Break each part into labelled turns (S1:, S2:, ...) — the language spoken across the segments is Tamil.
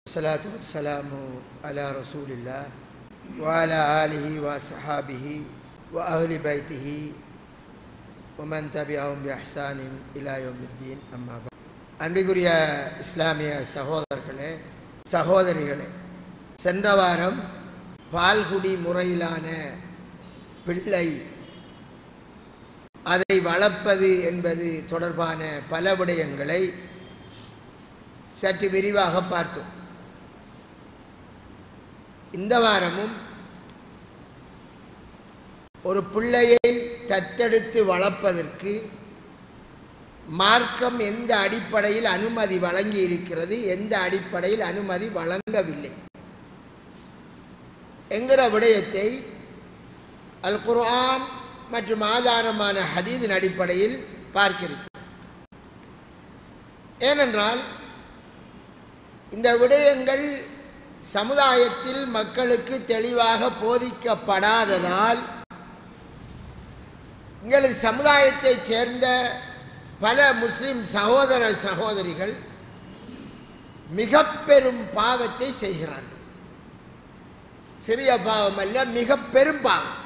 S1: الصلاة والسلام على رسول الله وعلى آله وصحابه وأهل بيته ومن تبعهم بإحسان إلى يوم الدين أما بعد. அன்பிற்குரிய இஸ்லாமிய சகோதரர்களே சகோதரிகளே, சென்ற வாரம் பால்குடி முறையிலான பிள்ளை அதை வளர்ப்பது என்பது தொடர்பான பல விடயங்களை சற்று விரிவாக பார்த்தோம். இந்த வாரமும் ஒரு பிள்ளையை தத்தெடுத்து வளர்ப்பதற்கு மார்க்கம் எந்த அடிப்படையில் அனுமதி வழங்கி இருக்கிறது, எந்த அடிப்படையில் அனுமதி வழங்கவில்லை என்கிற விடயத்தை அல் குர்ஆன் மற்றும் ஆதாரமான ஹதீஸின் அடிப்படையில் பார்க்கிறோம். ஏனென்றால் இந்த விடயங்கள் சமுதாயத்தில் மக்களுக்கு தெளிவாக போதிக்கப்படாததால் எங்களது சமுதாயத்தைச் சேர்ந்த பல முஸ்லிம் சகோதர சகோதரிகள் மிக பெரும் பாவத்தை செய்கிறார்கள். சிறிய பாவம் அல்ல, மிக பெரும் பாவம்.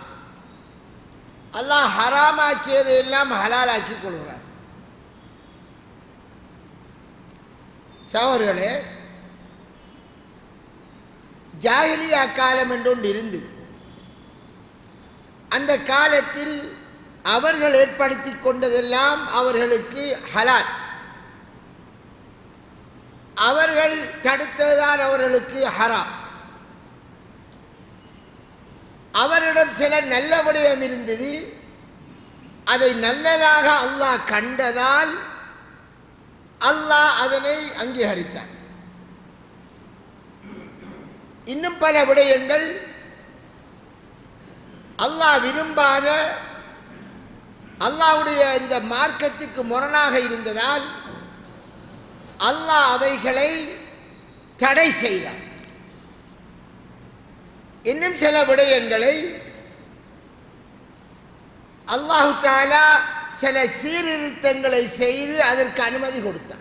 S1: அல்லாஹ் ஹராமாக்கியதை எல்லாம் ஹலாலாக்கிக் கொள்கிறார். சகோதரர்களே, ஜாஹிலியா காலம் என்றொன்று இருந்து அந்த காலத்தில் அவர்கள் ஏற்படுத்தி கொண்டதெல்லாம் அவர்களுக்கு ஹலால், அவர்கள் தடுத்ததுதான் அவர்களுக்கு ஹராம். அவரிடம் சில நல்ல விடயம் இருந்தது, அதை நல்லதாக அல்லாஹ் கண்டதால் அல்லாஹ் அதனை அங்கீகரித்தார். இன்னும் பல விடயங்கள் அல்லாஹ் விரும்பாத, அல்லாஹ்வுடைய இந்த மார்க்கத்துக்கு முரணாக இருந்ததால் அல்லாஹ் அவைகளை தடை செய்தார். இன்னும் சில விடயங்களை அல்லாஹு தஆலா சில சீர்திருத்தங்களை செய்து அதற்கு அனுமதி கொடுத்தார்.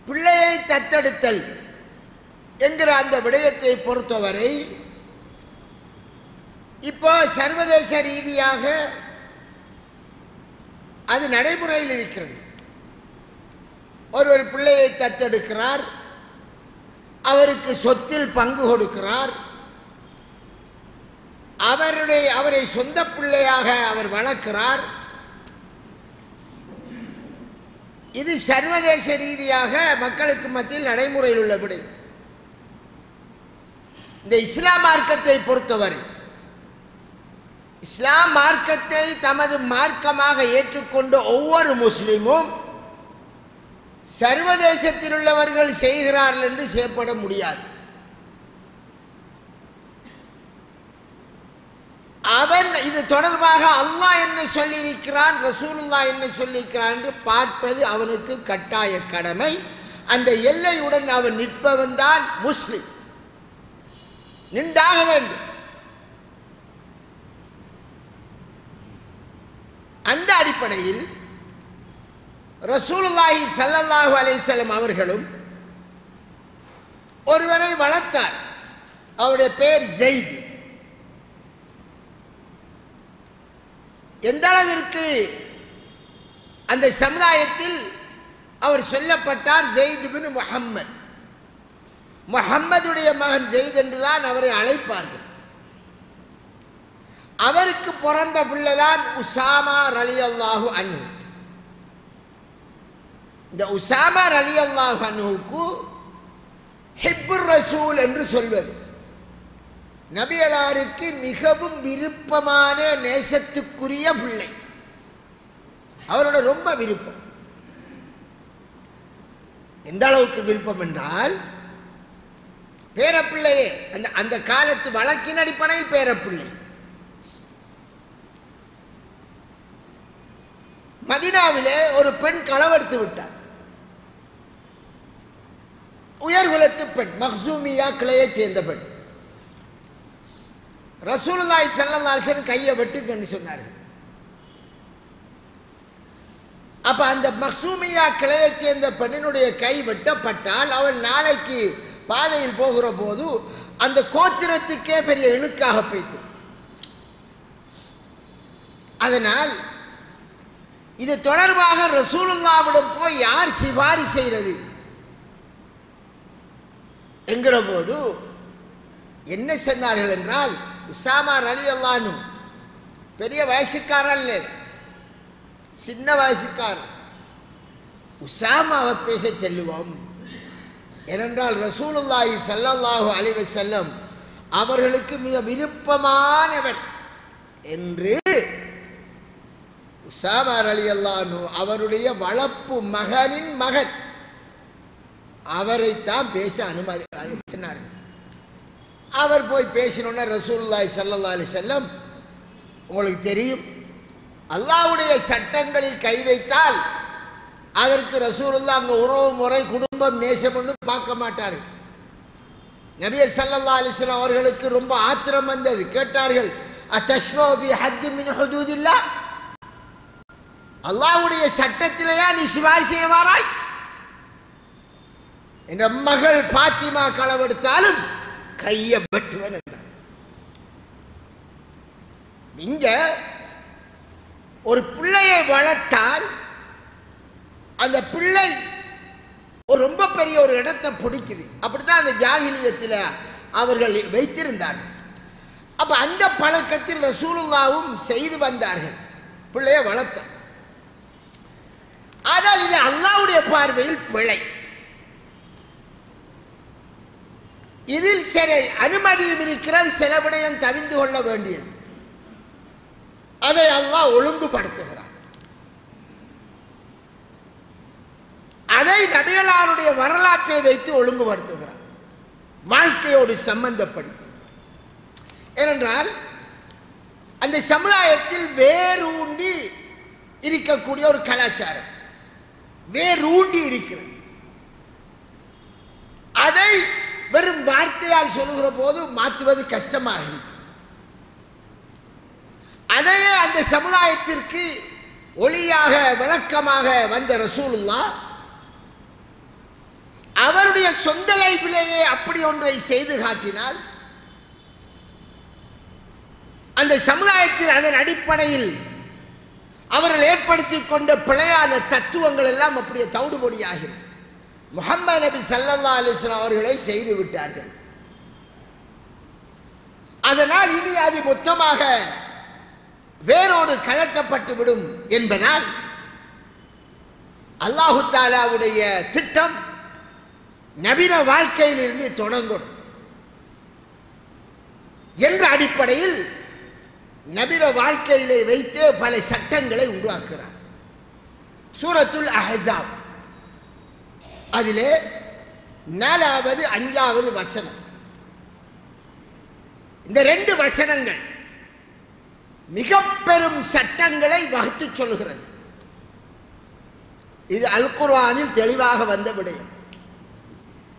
S1: பிள்ளையை தத்தெடுத்தல் என்கிற அந்த விடயத்தை பொறுத்தவரை இப்போ சர்வதேச ரீதியாக அது நடைமுறையில் இருக்கிறது. ஒரு பிள்ளையை தத்தெடுக்கிறார், அவருக்கு சொத்தில் பங்கு கொடுக்கிறார், அவரை சொந்த பிள்ளையாக அவர் வளர்க்கிறார். இது சர்வதேச ரீதியாக மக்களுக்கு மத்தியில் நடைமுறையில் உள்ள விடயம். இந்த இஸ்லாம் மார்க்கத்தை பொறுத்தவரை, இஸ்லாம் மார்க்கத்தை தமது மார்க்கமாக ஏற்றுக்கொண்ட ஒவ்வொரு முஸ்லிமும் சர்வதேசத்தில் உள்ளவர்கள் செய்கிறார்கள் என்று செய்யப்பட முடியாது. அவன் இது தொடர்பாக அல்லாஹ் என்ன சொல்லியிருக்கிறான், ரசூலுல்லாஹ் என்ன சொல்லியிருக்கிறான் என்று பார்ப்பது அவனுக்கு கட்டாய கடமை. அந்த எல்லையுடன் அவன் நிற்பவன் தான் முஸ்லிம், நின்றாக வேண்டும். அந்த அடிப்படையில் ரசூலுல்லாஹி ஸல்லல்லாஹு அலைஹி வஸல்லம் அவர்களும் ஒருவரை வளர்த்தார். அவருடைய பெயர் ஸைத். எந்த அளவிற்கு அந்த சமுதாயத்தில் அவர் சொல்லப்பட்டார், ஸைத் பின் முஹம்மத், முஹம்மதுடைய மகன் ஸைத் என்றுதான் அவரை அழைப்பார்கள். அவருக்கு பிறந்த பிள்ளைதான் உசாமா ரலியல்லாஹு அன்ஹு. இந்த உசாமா ரலியல்லாஹு அன்ஹுக்கு ஹிப்புர் ரசூல் என்று சொல்வது, நபியலாருக்கு மிகவும் விருப்பமான நேசத்துக்குரிய பிள்ளை. அவரோட ரொம்ப விருப்பம். எந்த அளவுக்கு விருப்பம் என்றால், பேரப்பிள்ளையே அந்த காலத்து வழக்கின் அடிப்படையில் பேரப்பிள்ளை. மதீனாவிலே ஒரு பெண் களவெடுத்து விட்டார். உயர்குலத்து பெண், மக்சூமியா கிளையைச் சேர்ந்த பெண். ரசூலுல்லாஹி ஸல்லல்லாஹு அலைஹி வஸல்லம் கையை வெட்டுங்கன்னு சொன்னார்கள். அப்ப அந்த மக்சூமியா கிளையைச் சேர்ந்த பெண்ணினுடைய கை வெட்டப்பட்டால் அவள் நாளைக்கு பாதையில் போகிற போது அந்த கோத்திரத்துக்கே பெரிய இழுக்காக போய்த்து. அதனால் இது தொடர்பாக ரசூலுல்லாவிடம் போய் யார் சிபாரிசு செய்கிறது என்கிற போது என்ன சொன்னார்கள் என்றால், உசாமா ரலியல்லாஹு அன்ஹு பெரிய வயசுக்காரர் இல்லை, சின்ன வயசுக்காரர். உசாமாவை பேச செல்லுவோம். ஏனென்றால் ரசூலுல்லாஹி ஸல்லல்லாஹு அலைஹி வஸல்லம் அவர்களுக்கு மிக விருப்பமானவர் என்று உசாமா ரலியல்லாஹு அன்ஹு அவருடைய வளர்ப்பு மகனின் மகன் அவரைத்தான் பேச அனுமதினார். அவர் போய் பேசினோன்னா ரசூலுல்லாஹி ஸல்லல்லாஹு அலைஹி வஸல்லம், உங்களுக்கு தெரியும் அல்லாஹ்வுடைய சட்டங்களில் கை வைத்தால் அதற்கு ரசூலுல்லாஹ் அங்கே உறவு முறை குடும்பம் நேசம் ஒன்றும் பார்க்க மாட்டார்கள். நபியர் ஸல்லல்லாஹு அலைஹி வஸல்லம் அவர்களுக்கு ரொம்ப ஆத்திரம் வந்தது. கேட்டார்கள், அத்தஷ்மஉ பி ஹத்தி மின் ஹுதூதில்லாஹ், அல்லாஹ்வுடைய சட்டத்திலேயா நீ சிபாரிசு செய்ய வாராய்? என் மகள் பாத்திமா களவெடுத்தாலும் கையை வெட்டுவன் என்றார். இங்க ஒரு பிள்ளையை வளர்த்தால் அந்த பிள்ளை ஒரு ரொம்ப பெரிய ஒரு இடத்தை பிடிக்குது. அப்படித்தான் அந்த ஜாகிலியத்தில் அவர்கள் வைத்திருந்தார்கள். அப்ப அந்த பழக்கத்தில் ரசூலுல்லாவும் செய்து வந்தார்கள், பிள்ளையை வளர்த்த. ஆனால் இது அல்லாஹ்வுடைய பார்வையில் பிழை. இதில் சில அனுமதியும் இருக்கிறது, சில விடயம் தவிந்து கொள்ள வேண்டியது. அதை அல்லாஹ் ஒழுங்குபடுத்துகிறார். அதை நபிகளாருடைய வரலாற்றை வைத்து ஒழுங்குபடுத்துகிறார், வாழ்க்கையோடு சம்பந்தப்படுத்தி. ஏனென்றால் அந்த சமுதாயத்தில் வேரூண்டி இருக்கக்கூடிய ஒரு கலாச்சாரம் வேரூண்டி இருக்கிறது. அதை வெறும் வார்த்தையால் சொல்லுகிற போது மாற்றுவது கஷ்டமாக இருக்கு. அதையே அந்த சமுதாயத்திற்கு ஒளியாக விளக்கமாக வந்த ரசூலுல்லாஹ் அவருடைய சொந்த லைஃபிலேயே அப்படி ஒன்றை செய்து காட்டினால் அந்த சமுதாயத்தில் அதன் அடிப்படையில் அவர்கள் ஏற்படுத்தி கொண்ட பிழையான தத்துவங்கள் எல்லாம் அப்படியே தவிடுபொடியாகும். முஹம்மது நபி ஸல்லல்லாஹு அலைஹி வஸல்லம் அவர்களை செய்து விட்டார்கள். அதனால் இனி அது மொத்தமாக வேரோடு கலட்டப்பட்டு விடும் என்பதால் அல்லாஹு தஆலாவுடைய திட்டம் நபிர வாழ்க்கையிலிருந்து தொடங்கணும் என்ற அடிப்படையில் நபிர வாழ்க்கையிலே வைத்தே பல சட்டங்களை உருவாக்குகிறார். சூரத்துல் அஹ்ஸாப் அதிலே 4வது 5வது வசனம், இந்த 2 வசனங்கள் மிக பெரும் சட்டங்களை வகுத்து சொல்கிறது. இது அல் குர்ஆனில் தெளிவாக வந்த விடயம்.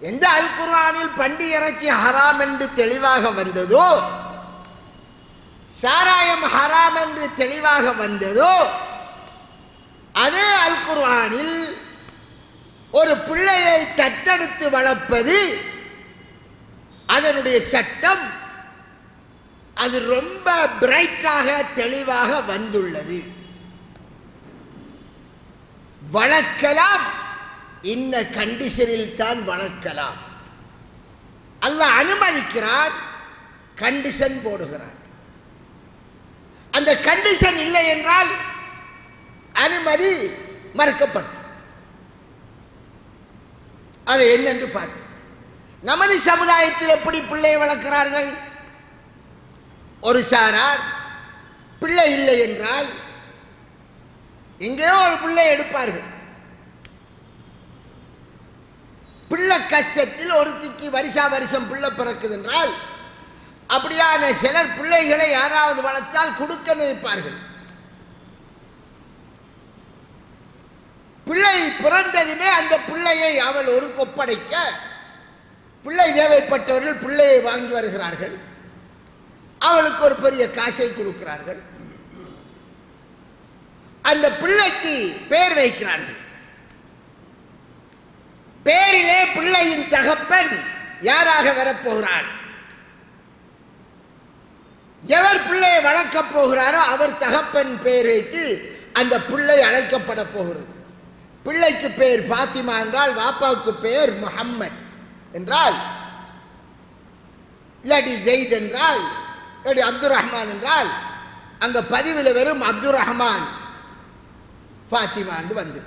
S1: எந்த அல் குர்ஆனில் பண்டி இறைச்சி ஹராம் என்று தெளிவாக வந்ததோ, சாராயம் ஹராம் என்று தெளிவாக வந்ததோ, அதே அல் குர்ஆனில் ஒரு பிள்ளையை தத்தெடுத்து வளர்ப்பது அதனுடைய சட்டம் அது ரொம்ப பிரைட்டாக தெளிவாக வந்துள்ளது. வளர்க்கலாம், இன்ன கண்டிஷனில் தான் வளர்க்கலாம். அல்லாஹ் அனுமதிக்கிறான், கண்டிஷன் போடுகிறான். அந்த கண்டிஷன் இல்லை என்றால் அனுமதி மறுக்கப்பட்டு அது என்னென்று பார்த்து நமது சமுதாயத்தில் எப்படி பிள்ளை வளர்க்கிறார்கள்? ஒரு சாரார் பிள்ளை இல்லை என்றால் எங்கேயோ ஒரு பிள்ளை எடுப்பார்கள். பிள்ளை கஷ்டத்தில் ஒருத்திக்கு வருஷா வருஷம் பிள்ளை பிறக்குது என்றால் அப்படியான சிலர் பிள்ளைகளை யாராவது வளர்த்தால் கொடுக்க நினைப்பார்கள். பிள்ளை பிறந்ததுமே அந்த பிள்ளையை அவள் ஒரு ஒப்படைக்க பிள்ளை தேவைப்பட்டவர்கள் பிள்ளையை வாங்கி வருகிறார்கள். அவளுக்கு ஒரு பெரிய காசை கொடுக்கிறார்கள். அந்த பிள்ளைக்கு பெயர் வைக்கிறார்கள். பேரிலே பிள்ளையின் தகப்பன் யாராக வரப்போகிறார்? எவர் பிள்ளையை வளர்க்கப் போகிறாரோ அவர் தகப்பன் பெயர் வைத்து அந்த பிள்ளை அழைக்கப்பட போகிறது. பிள்ளைக்கு பெயர் பாத்திமா என்றால் வாப்பாவுக்கு பெயர் முஹம்மத் என்றால், இல்லாட்டி ஜெயித் என்றால், இல்லாட்டி அப்துல் ரஹ்மான் என்றால் அங்க பதிவில் வெறும் அப்துல் ரஹ்மான் பாத்திமா என்று வந்து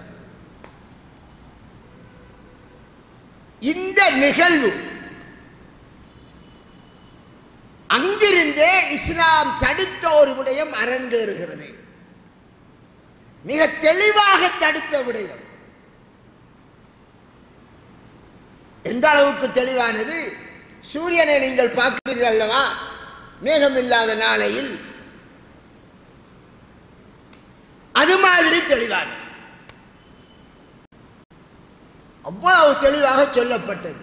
S1: இந்த நிகழ்வு அங்கிருந்தே இஸ்லாம் தடுத்த ஒரு விடயம் அரங்கேறுகிறது. மிக தெளிவாக தடுத்த விடயம். எந்த அளவுக்கு தெளிவானது? சூரியனை நீங்கள் பார்க்கிறீர்கள் அல்லவா? மேகம் இல்லாத நாளையில் அது மாதிரி தெளிவானது. அவ்வளவு தெளிவாக சொல்லப்பட்டது.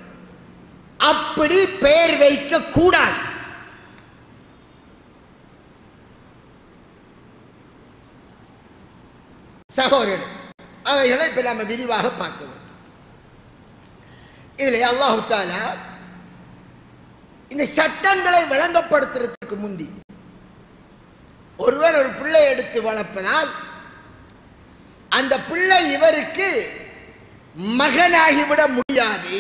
S1: அப்படி பெயர் வைக்க கூடாது. சகோதரன், அவைகளை இப்ப நாம விரிவாக பார்க்க வேண்டும். இதில் அல்லாஹு தஆலா இந்த சட்டங்களை விளங்கப்படுத்துறதுக்கு முந்தி ஒருவர் ஒரு பிள்ளை எடுத்து வளர்ப்பதால் அந்த பிள்ளை இவருக்கு மகனாகிவிட முடியாது.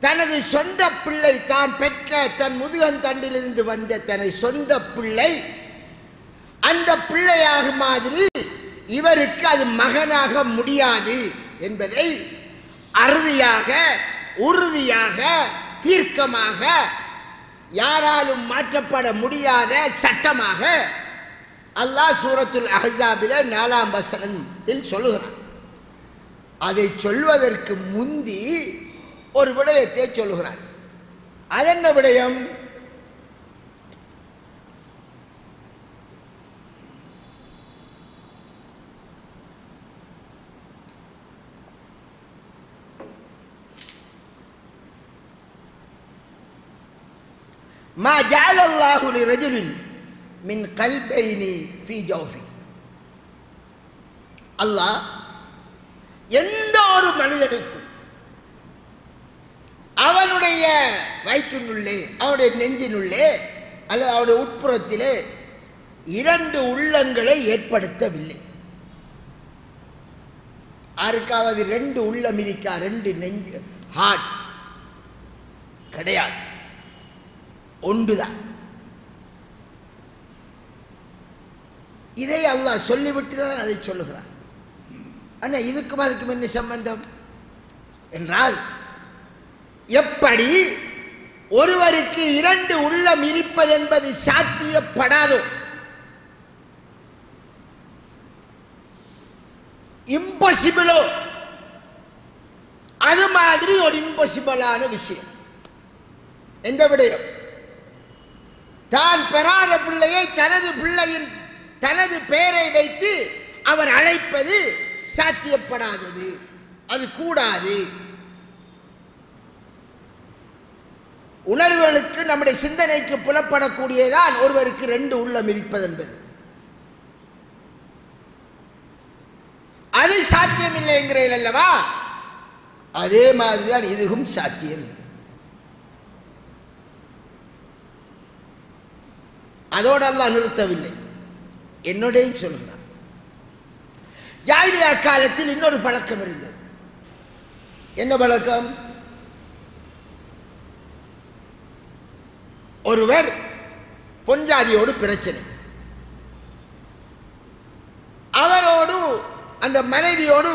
S1: தனது சொந்த பிள்ளை, தான் பெற்ற தன் முதுகன் தண்டிலிருந்து வந்த தனது சொந்த பிள்ளை அந்த பிள்ளையாக மாதிரி இவருக்கு அது மகனாக முடியாது என்பதை அறுதியாக, உறுதியாக, தீர்க்கமாக, யாராலும் மாற்றப்பட முடியாத சட்டமாக அல்லாஹ் சூரத்துல் அஹ்ஸாபில் 4ஆம் வசனத்தில் சொல்லுகிறான். அதை சொல்வதற்கு முந்தி ஒரு விடயத்தை சொல்லுகிறான். அதென்ன விடயம்? மா ஜஅலல்லாஹு லிரஜுலின் மின் கல்பைனி ஃபீ ஜௌஃபி. அல்லாஹ் எந்த ஒரு மனிதனுக்கும் அவனுடைய வயிற்றினுள்ளே, அவனுடைய நெஞ்சினுள்ளே அல்லது அவனுடைய உட்புறத்திலே 2 உள்ளங்களை ஏற்படுத்தவில்லை. யாருக்காவது 2 உள்ளம் இருக்கா? 2 நெஞ்சு, ஹார்ட் கிடையாது, ஒன்றுதான். இதை அல்லாஹ் சொல்லிவிட்டு தான் அதை சொல்லுகிறான். ஆனால் இதுக்கும் அதுக்கும் என்ன சம்பந்தம் என்றால், எப்படி ஒருவருக்கு 2 உள்ளம் இருப்பது என்பது சாத்தியப்படாதோ, இம்பாசிபிளோ, அது மாதிரி ஒரு இம்பாசிபிளான விஷயம். எந்த விடயம்? தான் பெறாத பிள்ளையை தனது பிள்ளையின் தனது பெயரை வைத்து அவர் அழைப்பது சாத்தியப்படாதது, அது கூடாது. உணர்வுகளுக்கு, நம்முடைய சிந்தனைக்கு புலப்படக்கூடியதான் ஒருவருக்கு 2 உள்ளம் இருப்பது என்பது. அது சாத்தியமில்லை என்கிறீர்கள் அல்லவா? அதே மாதிரிதான் இதுவும் சாத்தியம் இல்லை. அதோடு அல்லாஹ் நிறுத்தவில்லை, என்னோடையும் சொல்கிறான். ஜாஹிலியா காலத்தில் இன்னொரு பழக்கம் இருந்தது. என்ன பழக்கம்? ஒருவர் பொஞ்சாதியோடு பிரச்சனை, அவரோடு அந்த மனைவியோடு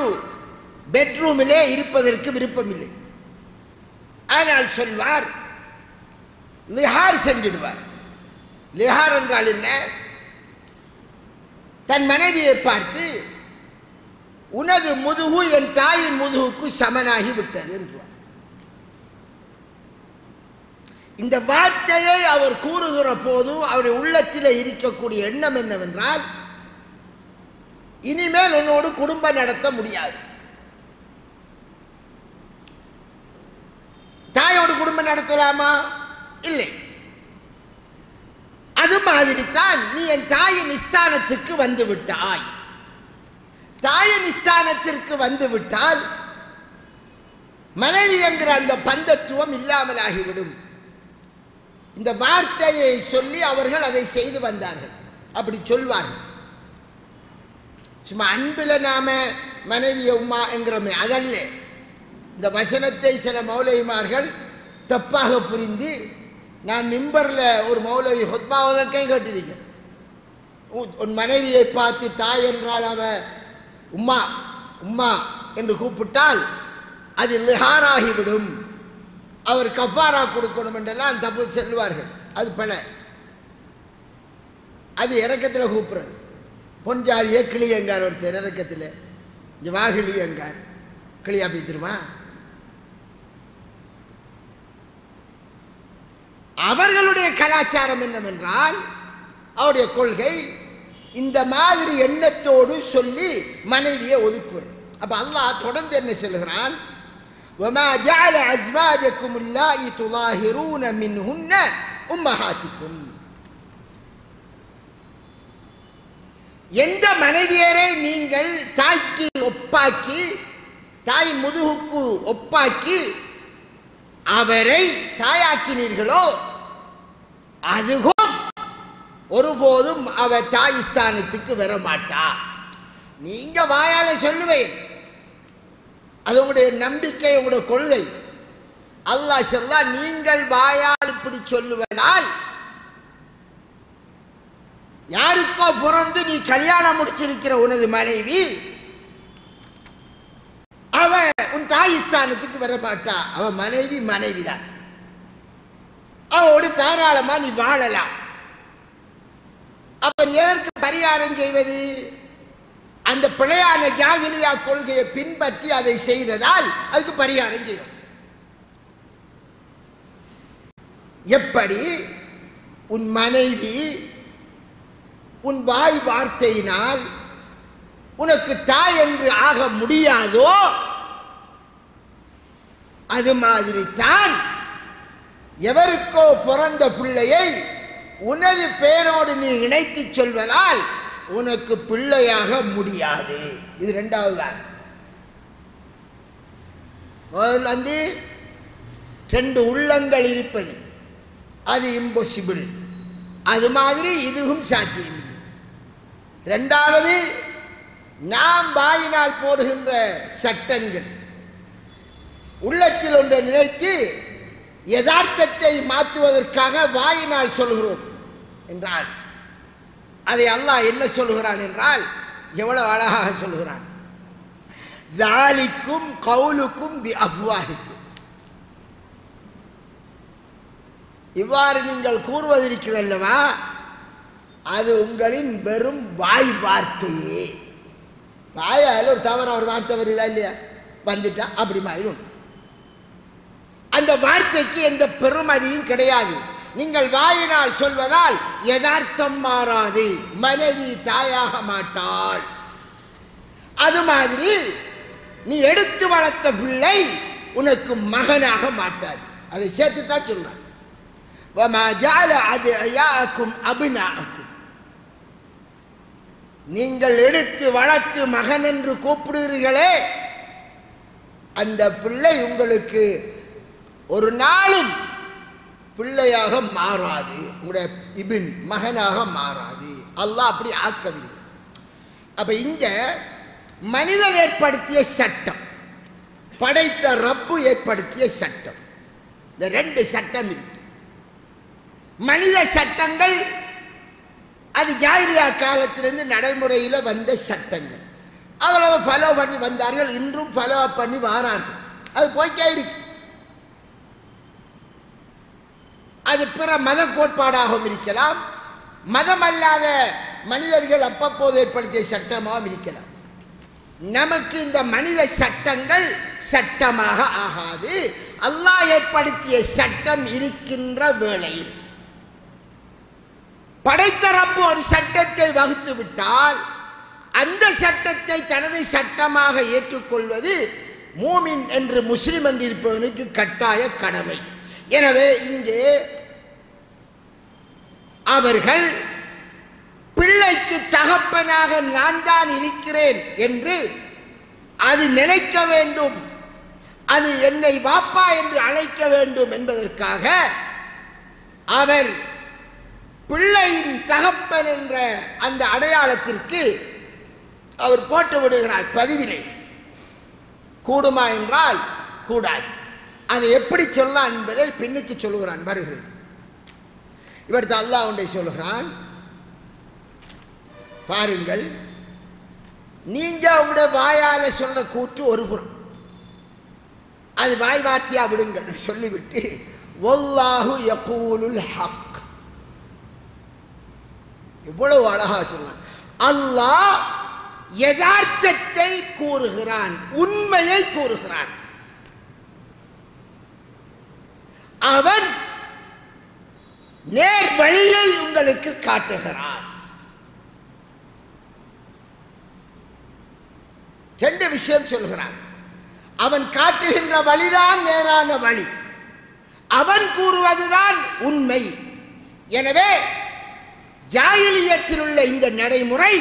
S1: பெட்ரூமிலே இருப்பதற்கு விருப்பமில்லை. ஆனால் சொல்வார், லிஹார் செஞ்சிடுவார். லிஹார் என்றால் என்ன? தன் மனைவியை பார்த்து, உனது முதுகு என் தாயின் முதுகுக்கு சமனாகி விட்டது என்றார். இந்த வார்த்தையை அவர் கூறுகிற போது அவருடைய உள்ளத்தில் இருக்கக்கூடிய எண்ணம் என்னவென்றால், இனிமேல் உன்னோடு குடும்பம் நடத்த முடியாது. தாயோடு குடும்பம் நடத்தலாமா? இல்லை. அது மாதிரி தான் நீ என் தாயின் ஸ்தானத்துக்கு வந்து விட்டாய். தாயின் ஸ்தானத்திற்கு வந்து விட்டால் மனைவி என்கிற அந்த பந்தத்துவம் இல்லாமல் ஆகிவிடும். இந்த வார்த்தையை சொல்லி அவர்கள் அதை செய்து வந்தார்கள். அப்படி சொல்வார்கள். சும்மா அன்பில் நாம மனைவி உம்மா என்கிறோமே, அதல்ல. இந்த வசனத்தை சில மௌலவிமார்கள் தப்பாக புரிந்து, நான் மிம்பரில் ஒரு மௌலவி ஹுத்பாவதற்கே கேட்டிருக்கேன். உன் மனைவியை பார்த்து தாய் என்றால் அவ உம்மா உம்மா என்று கூப்பிட்டால் அது லிஹாராகிவிடும், அவர் கஃபாரா கொடுக்கணும் என்றெல்லாம் தப்பு சொல்லுவார்கள். அது பல. அது இறக்கத்தில் கூப்பிடுறது. பொன்ஜாதிய கிளியங்கார் ஒருத்தர் இறக்கத்தில் வாகிளியங்கார் கிளியா பீத்திருமா. அவர்களுடைய கலாச்சாரம் என்னவென்றால், அவருடைய கொள்கை இந்த மாதிரி எண்ணத்தோடு சொல்லி மனைவியை ஒதுக்குவது. அப்ப அல்லாஹ் தொடர்ந்து என்ன சொல்கிறான், وَمَا جَعَلَ أَزْوَاجَكُمُ اللَّائِي تُظَاهِرُونَ مِنْهُنَّ أُمَّهَاتِكُمْ. எந்த மனைவியரை நீங்கள் தாய்க்கு ஒப்பாக்கி, தாய் முதுகுக்கு ஒப்பாக்கி அவரை தாயாக்கினீர்களோ அதுவும் ஒருபோதும் அவர் தாய் ஸ்தானத்துக்கு வரமாட்டா. நீங்க வாயால சொல்லுவேன், அது உங்களுடைய நம்பிக்கை, உங்களுடைய கொள்கை. அல்லாஹ் சொல்ல, நீங்கள் வாயால் இப்படி சொல்லுவதால் யாருக்கோ பிறந்து நீ கல்யாணம் முடிச்சிருக்கிற உனது மனைவி அவ உன் தாய் ஸ்தானத்துக்கு வரமாட்டா. அவ மனைவி மனைவிதான், அவளோடு தாராளமா நீ வாழலாம். அப்ப எதற்கு பரிகாரம் செய்வது? அந்த பிழையான ஜாகிலியா கொள்கையை பின்பற்றி அதை செய்ததால் அதுக்கு பரிகாரம் செய்யும். எப்படி உன் மனைவி உன் வாய் வார்த்தையினால் உனக்கு தாய் என்று ஆக முடியாதோ, அது மாதிரி தான் எவருக்கோ பிறந்த பிள்ளையை உனது பேரோடு நீ இணைத்து சொல்வதால் உனக்கு பிள்ளையாக முடியாது. இது இரண்டாவது தான். முதல்ல வந்து ரெண்டு உள்ளங்கள் இருப்பது அது இம்பாசிபிள், அது மாதிரி இதுவும் சாத்தியம். இரண்டாவது, நாம் வாயினால் போடுகின்ற சட்டங்கள் உள்ளத்தில் ஒன்றை நினைத்து யதார்த்தத்தை மாற்றுவதற்காக வாயினால் சொல்கிறோம் என்றால் அதை அல்லாஹ் என்ன சொல்கிறான் என்றால், எவ்வளவு அழகாக சொல்கிறான், ذَلِكُمْ قَوْلُكُمْ بِأَفْوَاهِكُمْ. இவ்வாறு நீங்கள் கூறுவதற்கிறல்லவா, அது உங்களின் வெறும் வாய் வார்த்தையே. வாயால் ஒரு தவறு ஒரு வார்த்தை வருதா இல்லையா, வந்துட்டா அப்படி மாறிடும். அந்த வார்த்தைக்கு எந்த பெருமதியும் கிடையாது. நீங்கள் வாயினால் சொல்வதால் யதார்த்தம் மாறாது, மனைவி தாயாக மாட்டாள். அது மாதிரி நீ எடுத்து வளர்த்த பிள்ளை உனக்கு மகனாக மாட்டாது. அதை சேர்த்துத்தான் சொல்றார், وَمَا جَعَلَ أَدْعِيَاءَكُمْ أَبْنَاءَكُمْ. நீங்கள் எடுத்து வளர்த்து மகன் என்று கூப்பிடுகிறீர்களே, அந்த பிள்ளை உங்களுக்கு ஒரு நாளும் பிள்ளையாக மாறாது, உங்களுடைய இபின் மகனாக மாறாது. அல்லாஹ் அப்படி ஆக்கவில்லை. அப்ப இங்க மனிதன் ஏற்படுத்திய சட்டம், படைத்த ரப்பு ஏற்படுத்திய சட்டம், இந்த ரெண்டு சட்டம் இருக்கு. மனித சட்டங்கள் அது ஜாகிலியா காலத்திலிருந்து நடைமுறையில் வந்த சட்டங்கள். அவ்வளவு ஃபாலோ பண்ணி வந்தார்கள், இன்றும் ஃபாலோ பண்ணி வாரார்கள். அது போய்க்கே இருக்கு. அது பிற மத கோட்பாடாகவும் இருக்கலாம், மதம் அல்லாத மனிதர்கள் அப்பப்போது ஏற்படுத்திய சட்டமாகவும் இருக்கலாம். நமக்கு இந்த மனித சட்டங்கள் சட்டமாக ஆகாது. அல்லாஹ் ஏற்படுத்திய சட்டம் இருக்கின்ற வேளையில் படைத்த ரப்பு ஒரு சட்டத்தை வகுத்து விட்டால் அந்த சட்டத்தை தனது சட்டமாக ஏற்றுக்கொள்வது மூமின் என்று முஸ்லிம் என்று இருப்பவனுக்கு கட்டாய கடமை. எனவே இங்கே அவர்கள் பிள்ளைக்கு தகப்பனாக நான் தான் இருக்கிறேன் என்று அது நினைக்க வேண்டும், அது என்னை வாப்பா என்று அழைக்க வேண்டும் என்பதற்காக அவர் பிள்ளையின் தகப்பன் என்ற அந்த அடையாளத்திற்கு அவர் போட்டு விடுகிறார் பதிவிலே. கூடுமா என்றால் கூடாது. அதை எப்படி சொல்லலாம் என்பதை பின்னுக்கு சொல்லுகிறான், வருகிறேன். இவர்த்த அல்லாஹ் ஒன்றை சொல்லுகிறான், பாருங்கள், நீங்க உங்களுடைய வாயால சொன்ன கூற்று ஒரு புறம், அது வாய் வார்த்தையா விடுங்கள் சொல்லிவிட்டு வல்லாஹு யகூலுல் ஹக், எவ்வளவு அழகா சொன்னான். அல்லாஹ் யதார்த்தத்தை கூறுகிறான், உண்மையை கூறுகிறான். அவன் நேர் வழியை உங்களுக்கு காட்டுகிறான். ரெண்டு விஷயம் சொல்கிறான். அவன் காட்டுகின்ற வழிதான் நேரான வழி, அவன் கூறுவதுதான் உண்மை. எனவே ஜாஹிலியத்தில் உள்ள இந்த நடைமுறை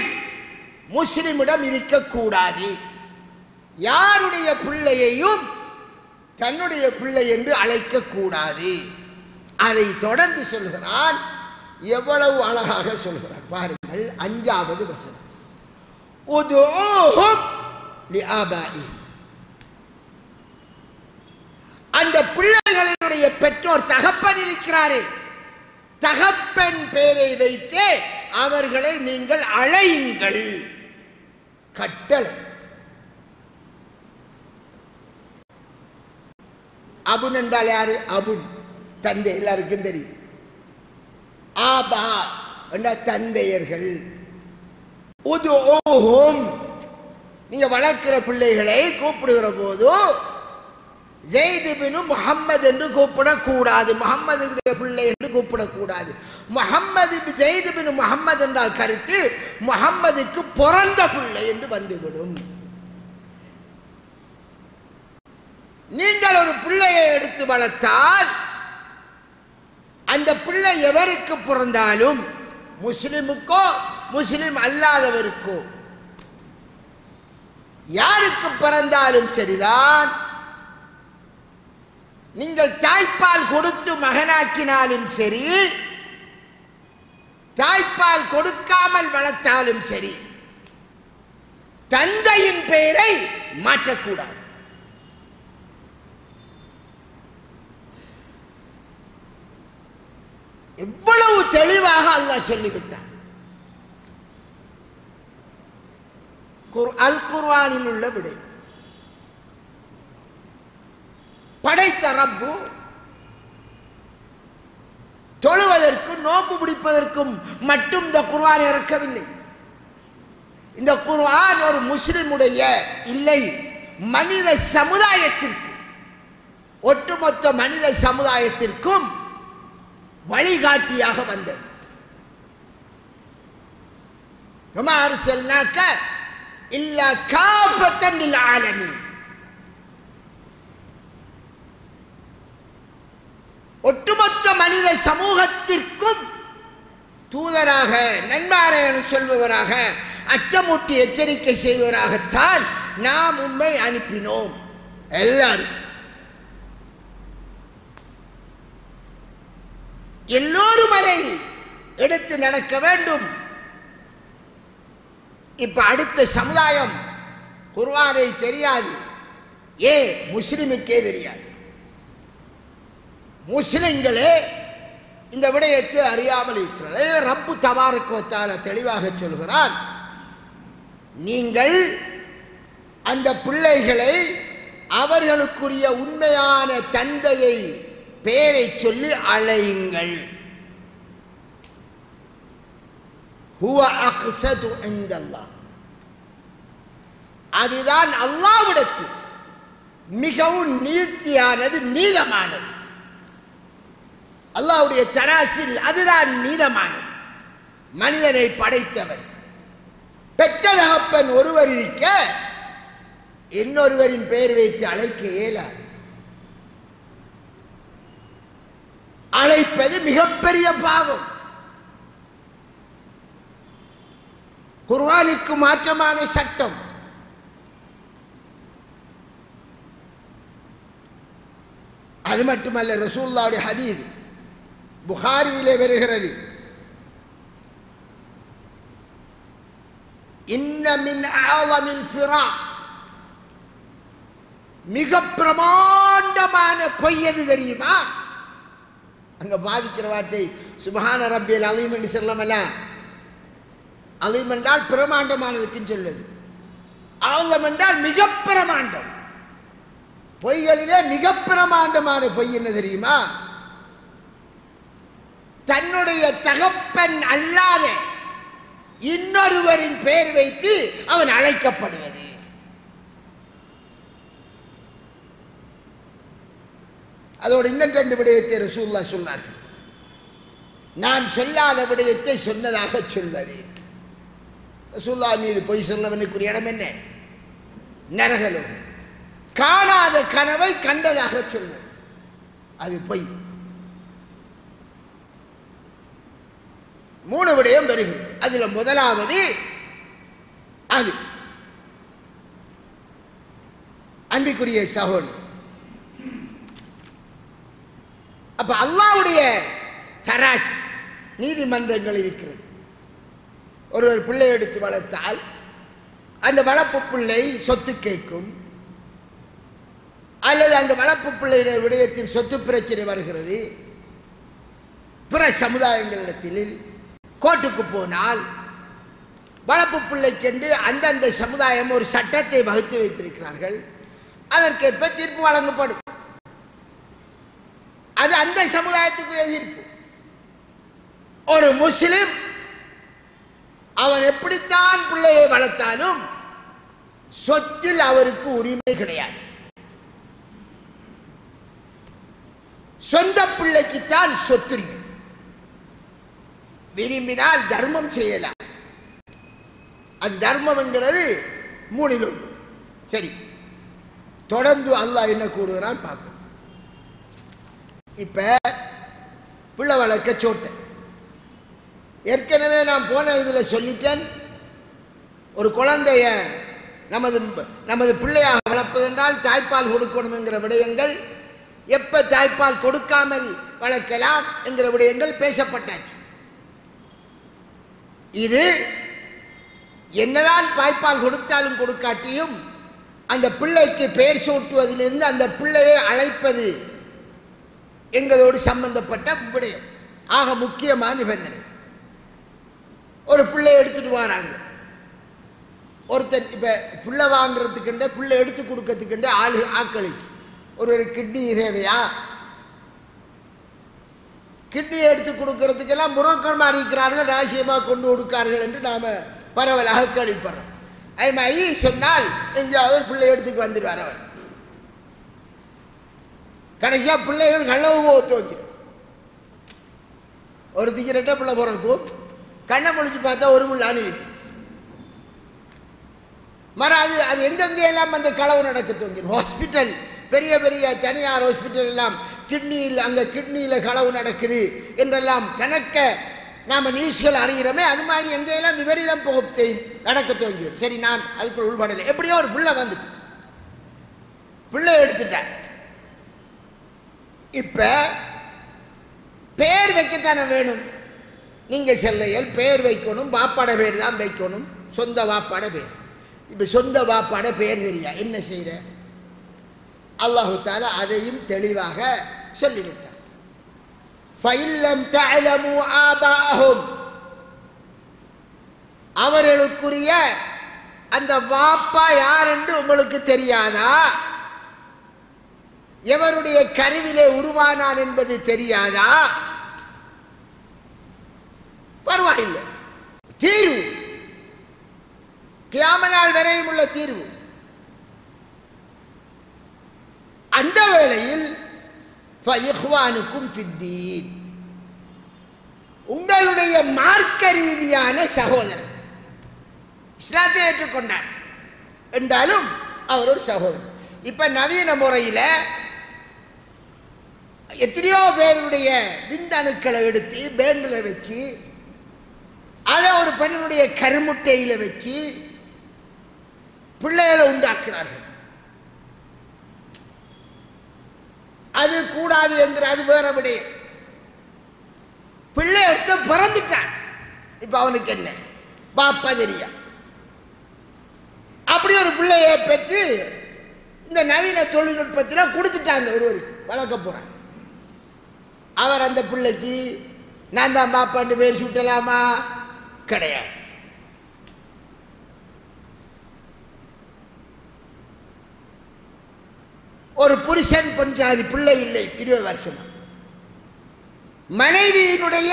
S1: முஸ்லிமிடம் இருக்கக்கூடாது. யாருடைய பிள்ளையையும் தன்னுடைய பிள்ளை என்று அழைக்கக்கூடாது. அதை தொடர்ந்து சொல்கிறான், எவ்வளவு அழகாக சொல்கிறான் பாருங்கள். 5வது வசனம், உதுஊஹும் லிஆபாஇ, அந்த பிள்ளைகளுடைய பெற்றோர் தகப்பன் இருக்கிறாரே, தகப்பன் பேரை வைத்தே அவர்களை நீங்கள் அழையுங்கள். கட்டளை. அபுன் என்றால் யாரு? அபுன் தந்தை, எல்லாருக்கும் தெரியும். ஆபா என்ற தந்தையர்கள். உதுஊஹும், நீங்க வளர்க்கிற பிள்ளைகளை கூப்பிடுகிற போது ஜெயித் பின் முஹம்மது என்று கூப்பிடக்கூடாது, முஹம்மதுடைய பிள்ளை என்று கூப்பிடக்கூடாது. முஹம்மது ஜெயித் பின் முஹம்மது என்றால் கருத்து முஹம்மதுக்கு பிறந்த பிள்ளை என்று வந்துவிடும். நீங்கள் ஒரு பிள்ளையை எடுத்து வளர்த்தால் அந்த பிள்ளை எவருக்கு பிறந்தாலும், முஸ்லிமுக்கோ முஸ்லிம் அல்லாதவருக்கோ யாருக்கு பிறந்தாலும் சரிதான், நீங்கள் தாய்ப்பால் கொடுத்து மகனாக்கினாலும் சரி, தாய்ப்பால் கொடுக்காமல் வளர்த்தாலும் சரி, தந்தையின் பெயரை மாற்றக்கூடாது. எவ்வளவு தெளிவாக அல்லாஹ் சொல்லிவிட்டான். அல் குர்ஆனில் உள்ள விடை. படைத்த ரப்பு தொழுவதற்கும் நோன்பு பிடிப்பதற்கும் மட்டும் இந்த குர்ஆன் இறக்கவில்லை. இந்த குர்ஆன் ஒரு முஸ்லிமுடைய இல்லை, மனித சமுதாயத்திற்கு, ஒட்டுமொத்த மனித சமுதாயத்திற்கும் வழிகாட்டியாக வந்தது. வமா அர்ஸல்னாக இல்லா காஃபத்தன் லில் ஆலமீன், ஒட்டுமொத்த மனித சமூகத்திற்கும் தூதராக, நன்மாராயணம் சொல்பவராக, அச்சமூட்டி எச்சரிக்கை செய்வராகத்தான் நாம் உம்மை அனுப்பினோம். எல்லாரும் எல்லோரும் அதை எடுத்து நடக்க வேண்டும். இப்ப அடுத்த சமுதாயம் குர்ஆனை தெரியாது, முஸ்லிமுக்கே தெரியாது. முஸ்லிம்களே இந்த விடயத்தை அறியாமல் இருக்கிறார். ரப்பு தபாரக வ தஆலா தெளிவாக சொல்கிறான், நீங்கள் அந்த பிள்ளைகளை அவர்களுக்குரிய உண்மையான தந்தையை பெயரை சொல்லி அழையுங்கள். ஹுவ அக்ஸது இன்தல்லாஹ், அதுதான் அல்லாஹ்விடத்தில் மிகவும் நீதியானது, நீதமானது. அல்லாஹ்வுடைய தராசில் அதுதான் நீதமானது. மனிதனை படைத்தவன் பெற்ற தகப்பன் ஒருவர் இருக்க இன்னொருவரின் பெயர் வைத்து அழைக்க இயலாது. அழைப்பது மிகப்பெரிய பாவம். குர்ஆனுக்கு மாற்றமான சட்டம். அது மட்டுமல்ல, ரசூலுல்லாஹ்வுடைய ஹதீஸ் புகாரியிலே வருகிறது, இன்ன மின் அஅலமில் ஃபிரா, மிக பிரமாண்டமான பொய் எது தெரியுமா? அங்க பாவிக்கிற வார்த்தை சுப்ஹான ரப்பியல் அலீம் என்று சொல்லமல்ல. அலீம் என்றால் பிரமாண்டமானதுக்கு சொல்லுது. அஅலம் என்றால் மிக பிரமாண்டம். பொய்களிலே மிக பிரமாண்டமான பொய் என்ன தெரியுமா? தன்னுடைய தகப்பன் அல்லாத இன்னொருவரின் பெயர் வைத்து அவன் அழைக்கப்படுவது. அதோடு இன்னும் 2 விடயத்தை ரசூலுல்லாஹ் சொன்னார்கள். நான் சொல்லாத விடயத்தை சொன்னதாக சொல்வது. ரசூலுல்லாஹ் மீது பொய் சொல்லவனுக்குரிய இடம் என்ன? நரகலோகம். காணாத கனவை கண்டதாக சொல்வது அது பொய். 3 விடயம் வருகிறது. அதுல முதலாவது அது அன்பிற்குரிய சகோதரர், அப்ப அல்லாஹ்வுடைய தராஸ் நீதிமன்றங்கள் இருக்கிறது. ஒருவர் பிள்ளை எடுத்து வளர்த்தால் அந்த வளர்ப்பு பிள்ளை சொத்து கேட்கும், அல்லது அந்த வளர்ப்பு பிள்ளை விடயத்தில் சொத்து பிரச்சனை வருகிறது. பிற சமுதாயங்களிடத்தில் கோர்ட்டுக்கு போனால் வளர்ப்பு பிள்ளைக்கென்று அந்தந்த சமுதாயம் ஒரு சட்டத்தை வகுத்து வைத்திருக்கிறார்கள். அதற்கேற்ப தீர்ப்பு வழங்கப்படும். அது அந்த சமுதாயத்துக்குரிய தீர்ப்பு. ஒரு முஸ்லிம் அவன் எப்படித்தான் பிள்ளையை வளர்த்தாலும் சொத்தில் அவருக்கு உரிமை கிடையாது. சொந்த பிள்ளைக்குத்தான் சொத்துரிமை. விரும்பினால் தர்மம் செய்யலாம். அது தர்மம் என்கிறது 3 சரி. தொடர்ந்து அல்லாஹ் என்ன கூறுகிறான் பார்ப்போம். இப்ப பிள்ளை வளர்க்க சோட்டேன். ஏற்கனவே நான் போன இதில் சொல்லிட்டேன், ஒரு குழந்தைய நமது பிள்ளையாக வளர்ப்பதென்றால் தாய்ப்பால் கொடுக்கணும் என்கிற விடயங்கள், எப்ப தாய்ப்பால் கொடுக்காமல் வளர்க்கலாம் என்கிற விடயங்கள் பேசப்பட்டாச்சு. இது என்னதான் தாய்ப்பால் கொடுத்தாலும் கொடுக்காட்டியும் அந்த பிள்ளைக்கு பெயர் சூட்டுவதிலிருந்து அந்த பிள்ளையை அழைப்பது எங்களோடு சம்பந்தப்பட்ட விடயம். ஆக முக்கியமான நிபந்தனை. ஒரு பிள்ளையை எடுத்துட்டு வராங்க. ஒருத்தர் இப்ப பிள்ளை வாங்குறதுக்குண்ட பிள்ளை எடுத்து கொடுக்கறதுக்குண்ட ஆட்களுக்கு ஒரு கிட்னி தேவையா? கிட்னியை எடுத்து கொடுக்கறதுக்கெல்லாம் புரோக்கர்மா இருக்கிறார்கள், ரகசியமாக கொண்டு கொடுக்கார்கள் என்று நாம பரவலாக கேள்விப்படுறோம். அது மாதிரி சொன்னால் எங்கேயாவது ஒரு பிள்ளை எடுத்துக்கு வந்துடுவார் அவர். கடைசியா பிள்ளைகள் கள்ளவு போத்து வைக்கிறோம். ஒரு திக்கிறட்ட பிள்ளை பிறக்கும், கண்ணை முடிச்சு பார்த்தா ஒரு பிள்ளை அணிவிக்கும். மறாது அது எங்கெங்கே எல்லாம் அந்த களவு நடக்க தோங்கிடும். ஹாஸ்பிட்டல், பெரிய பெரிய தனியார் ஹாஸ்பிட்டல் எல்லாம் கிட்னியில், அங்கே கிட்னியில் களவு நடக்குது என்றெல்லாம் கணக்க நாம் நியூஸ்கள் அறிகிறோமே, அது மாதிரி எங்கெல்லாம் விபரீதம் நடக்க துவங்கிடும். சரி, நான் அதுக்குள் உள்படலை. எப்படியோ ஒரு பிள்ளை வந்துட்டு பிள்ளை எடுத்துட்டேன். இப்ப பேர் வைக்கத்தானே வேணும். நீங்க செல்லையல் பேர் வைக்கணும், வாப்பாட பேர் தான் வைக்கணும், சொந்த வாப்பாட பேர். இப்ப சொந்த வாப்பாட பேர் தெரியா, என்ன செய்யற? அல்லாஹு தஆலா அதையும் தெளிவாக சொல்லிவிட்டார். ஃபைல்லம் தஅலமு ஆபாஅஹும், அவர்களுக்குரிய அந்த வாப்பா யார் என்று உங்களுக்கு தெரியாதா? எவருடைய கருவிலே உருவானான் என்பது தெரியாதா? பரவாயில்லை, தீர்வு கியாமத் நாள் வரையும் உள்ள தீர்வு. அந்த வேளையில் ஃபஇஹ்வானுக்கும் ஃபித்தீன், உங்களுடைய மார்க்க ரீதியான சகோதரர், இஸ்லாத்தை ஏற்றுக்கொண்டார் என்றாலும் அவர் ஒரு சகோதரர். இப்ப நவீன முறையில் எத்தனையோ பேருடைய விந்தணுக்களை எடுத்து பேங்கில் வச்சு அதை ஒரு பெண்ணுடைய கருமுட்டையில வச்சு பிள்ளைகளை உண்டாக்குறார்கள். அது கூடாது என்கிற அது வேற விடயம். பிள்ளை எடுத்து பிறந்துட்டான், இப்ப அவனுக்கு என்ன பாப்பா தெரியா. அப்படி ஒரு பிள்ளையை பெற்று இந்த நவீன தொழில்நுட்பத்தில் கொடுத்துட்டாங்க, ஒருவருக்கு வளர்க்க போறாங்க. அவர் அந்த பிள்ளைக்கு நான் தான் பாப்பான்னு பேர் சுட்டலாமா? கிடையாது. ஒரு புருஷன் பஞ்சாதி பிள்ளை இல்லை 20 வருஷமா. மனைவியினுடைய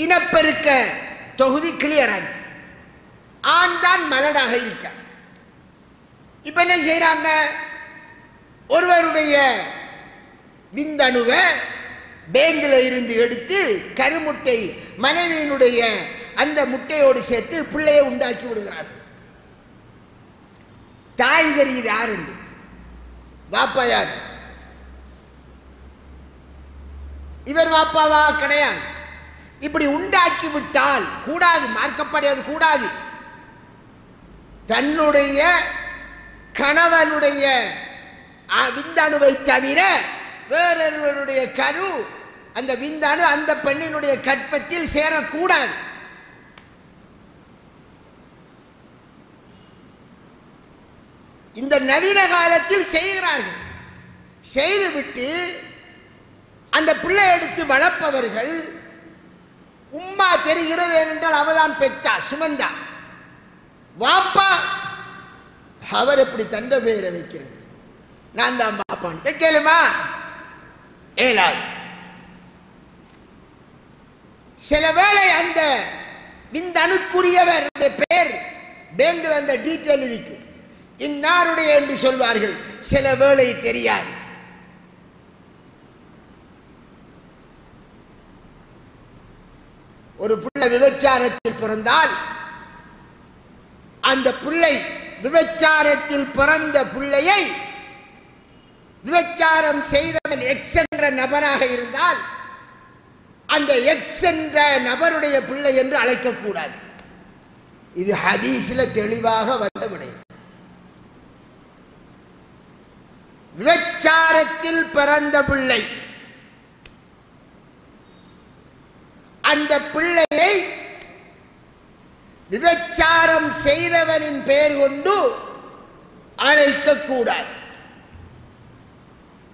S1: இனப்பெருக்க தொகுதி கிளியரா இருக்கு. ஆண் தான் மலடாக இருக்க. இப்ப என்ன செய்யறாங்க? ஒருவருடைய விந்தணுவை பேங்கில் இருந்து எடுத்து கருமுட்டை மனைவியினுடைய அந்த முட்டையோடு சேர்த்து பிள்ளையை உண்டாக்கி விடுகிறார்கள். தாய் தெரியுது யாரு, வாப்பா யாரு? இவர் வாப்பாவா? கிடையாது. இப்படி உண்டாக்கி விட்டால் கூடாது, மார்க்கப்படியாது, கூடாது. தன்னுடைய கணவனுடைய விந்தணுவை தவிர வேறொருவருடைய கரு அந்த விந்தணு அந்த பெண்ணினுடைய கற்பத்தில் சேரக்கூடாது. இந்த நவீன காலத்தில் செய்கிறார்கள். செய்துவிட்டு அந்த பிள்ளை எடுத்து வளர்ப்பவர்கள் உம்மா தெரிகிறது என்றால் அவதான் பெத்தா சுமந்தா. வாப்பா அவர் எப்படி தண்ட பெயரை வைக்கிறது? நான் தான் பாப்பான்ட்டு கேளுமா? ஏலாது. சில வேளை அந்த விந்தணுக்குரியவர் பெயர் பேங்கில் அந்த டீட்டெயில் இருக்கு, இன்னாருடைய என்று சொல்வார்கள். சில வேளை தெரியாது. ஒரு பிள்ளை விபச்சாரத்தில் பிறந்தால் அந்த பிள்ளை விபச்சாரத்தில் பிறந்த பிள்ளையை விபச்சாரம் செய்தவன் எக்ஸ் என்ற நபராக இருந்தால் அந்த எக்ஸ் என்ற நபருடைய பிள்ளை என்று அழைக்கக்கூடாது. இது ஹதீஸில் தெளிவாக வந்த விடயம். விபச்சாரத்தில் பிறந்த பிள்ளை அந்த பிள்ளையை விபச்சாரம் செய்தவனின் பெயர் கொண்டு அழைக்கக்கூடாது.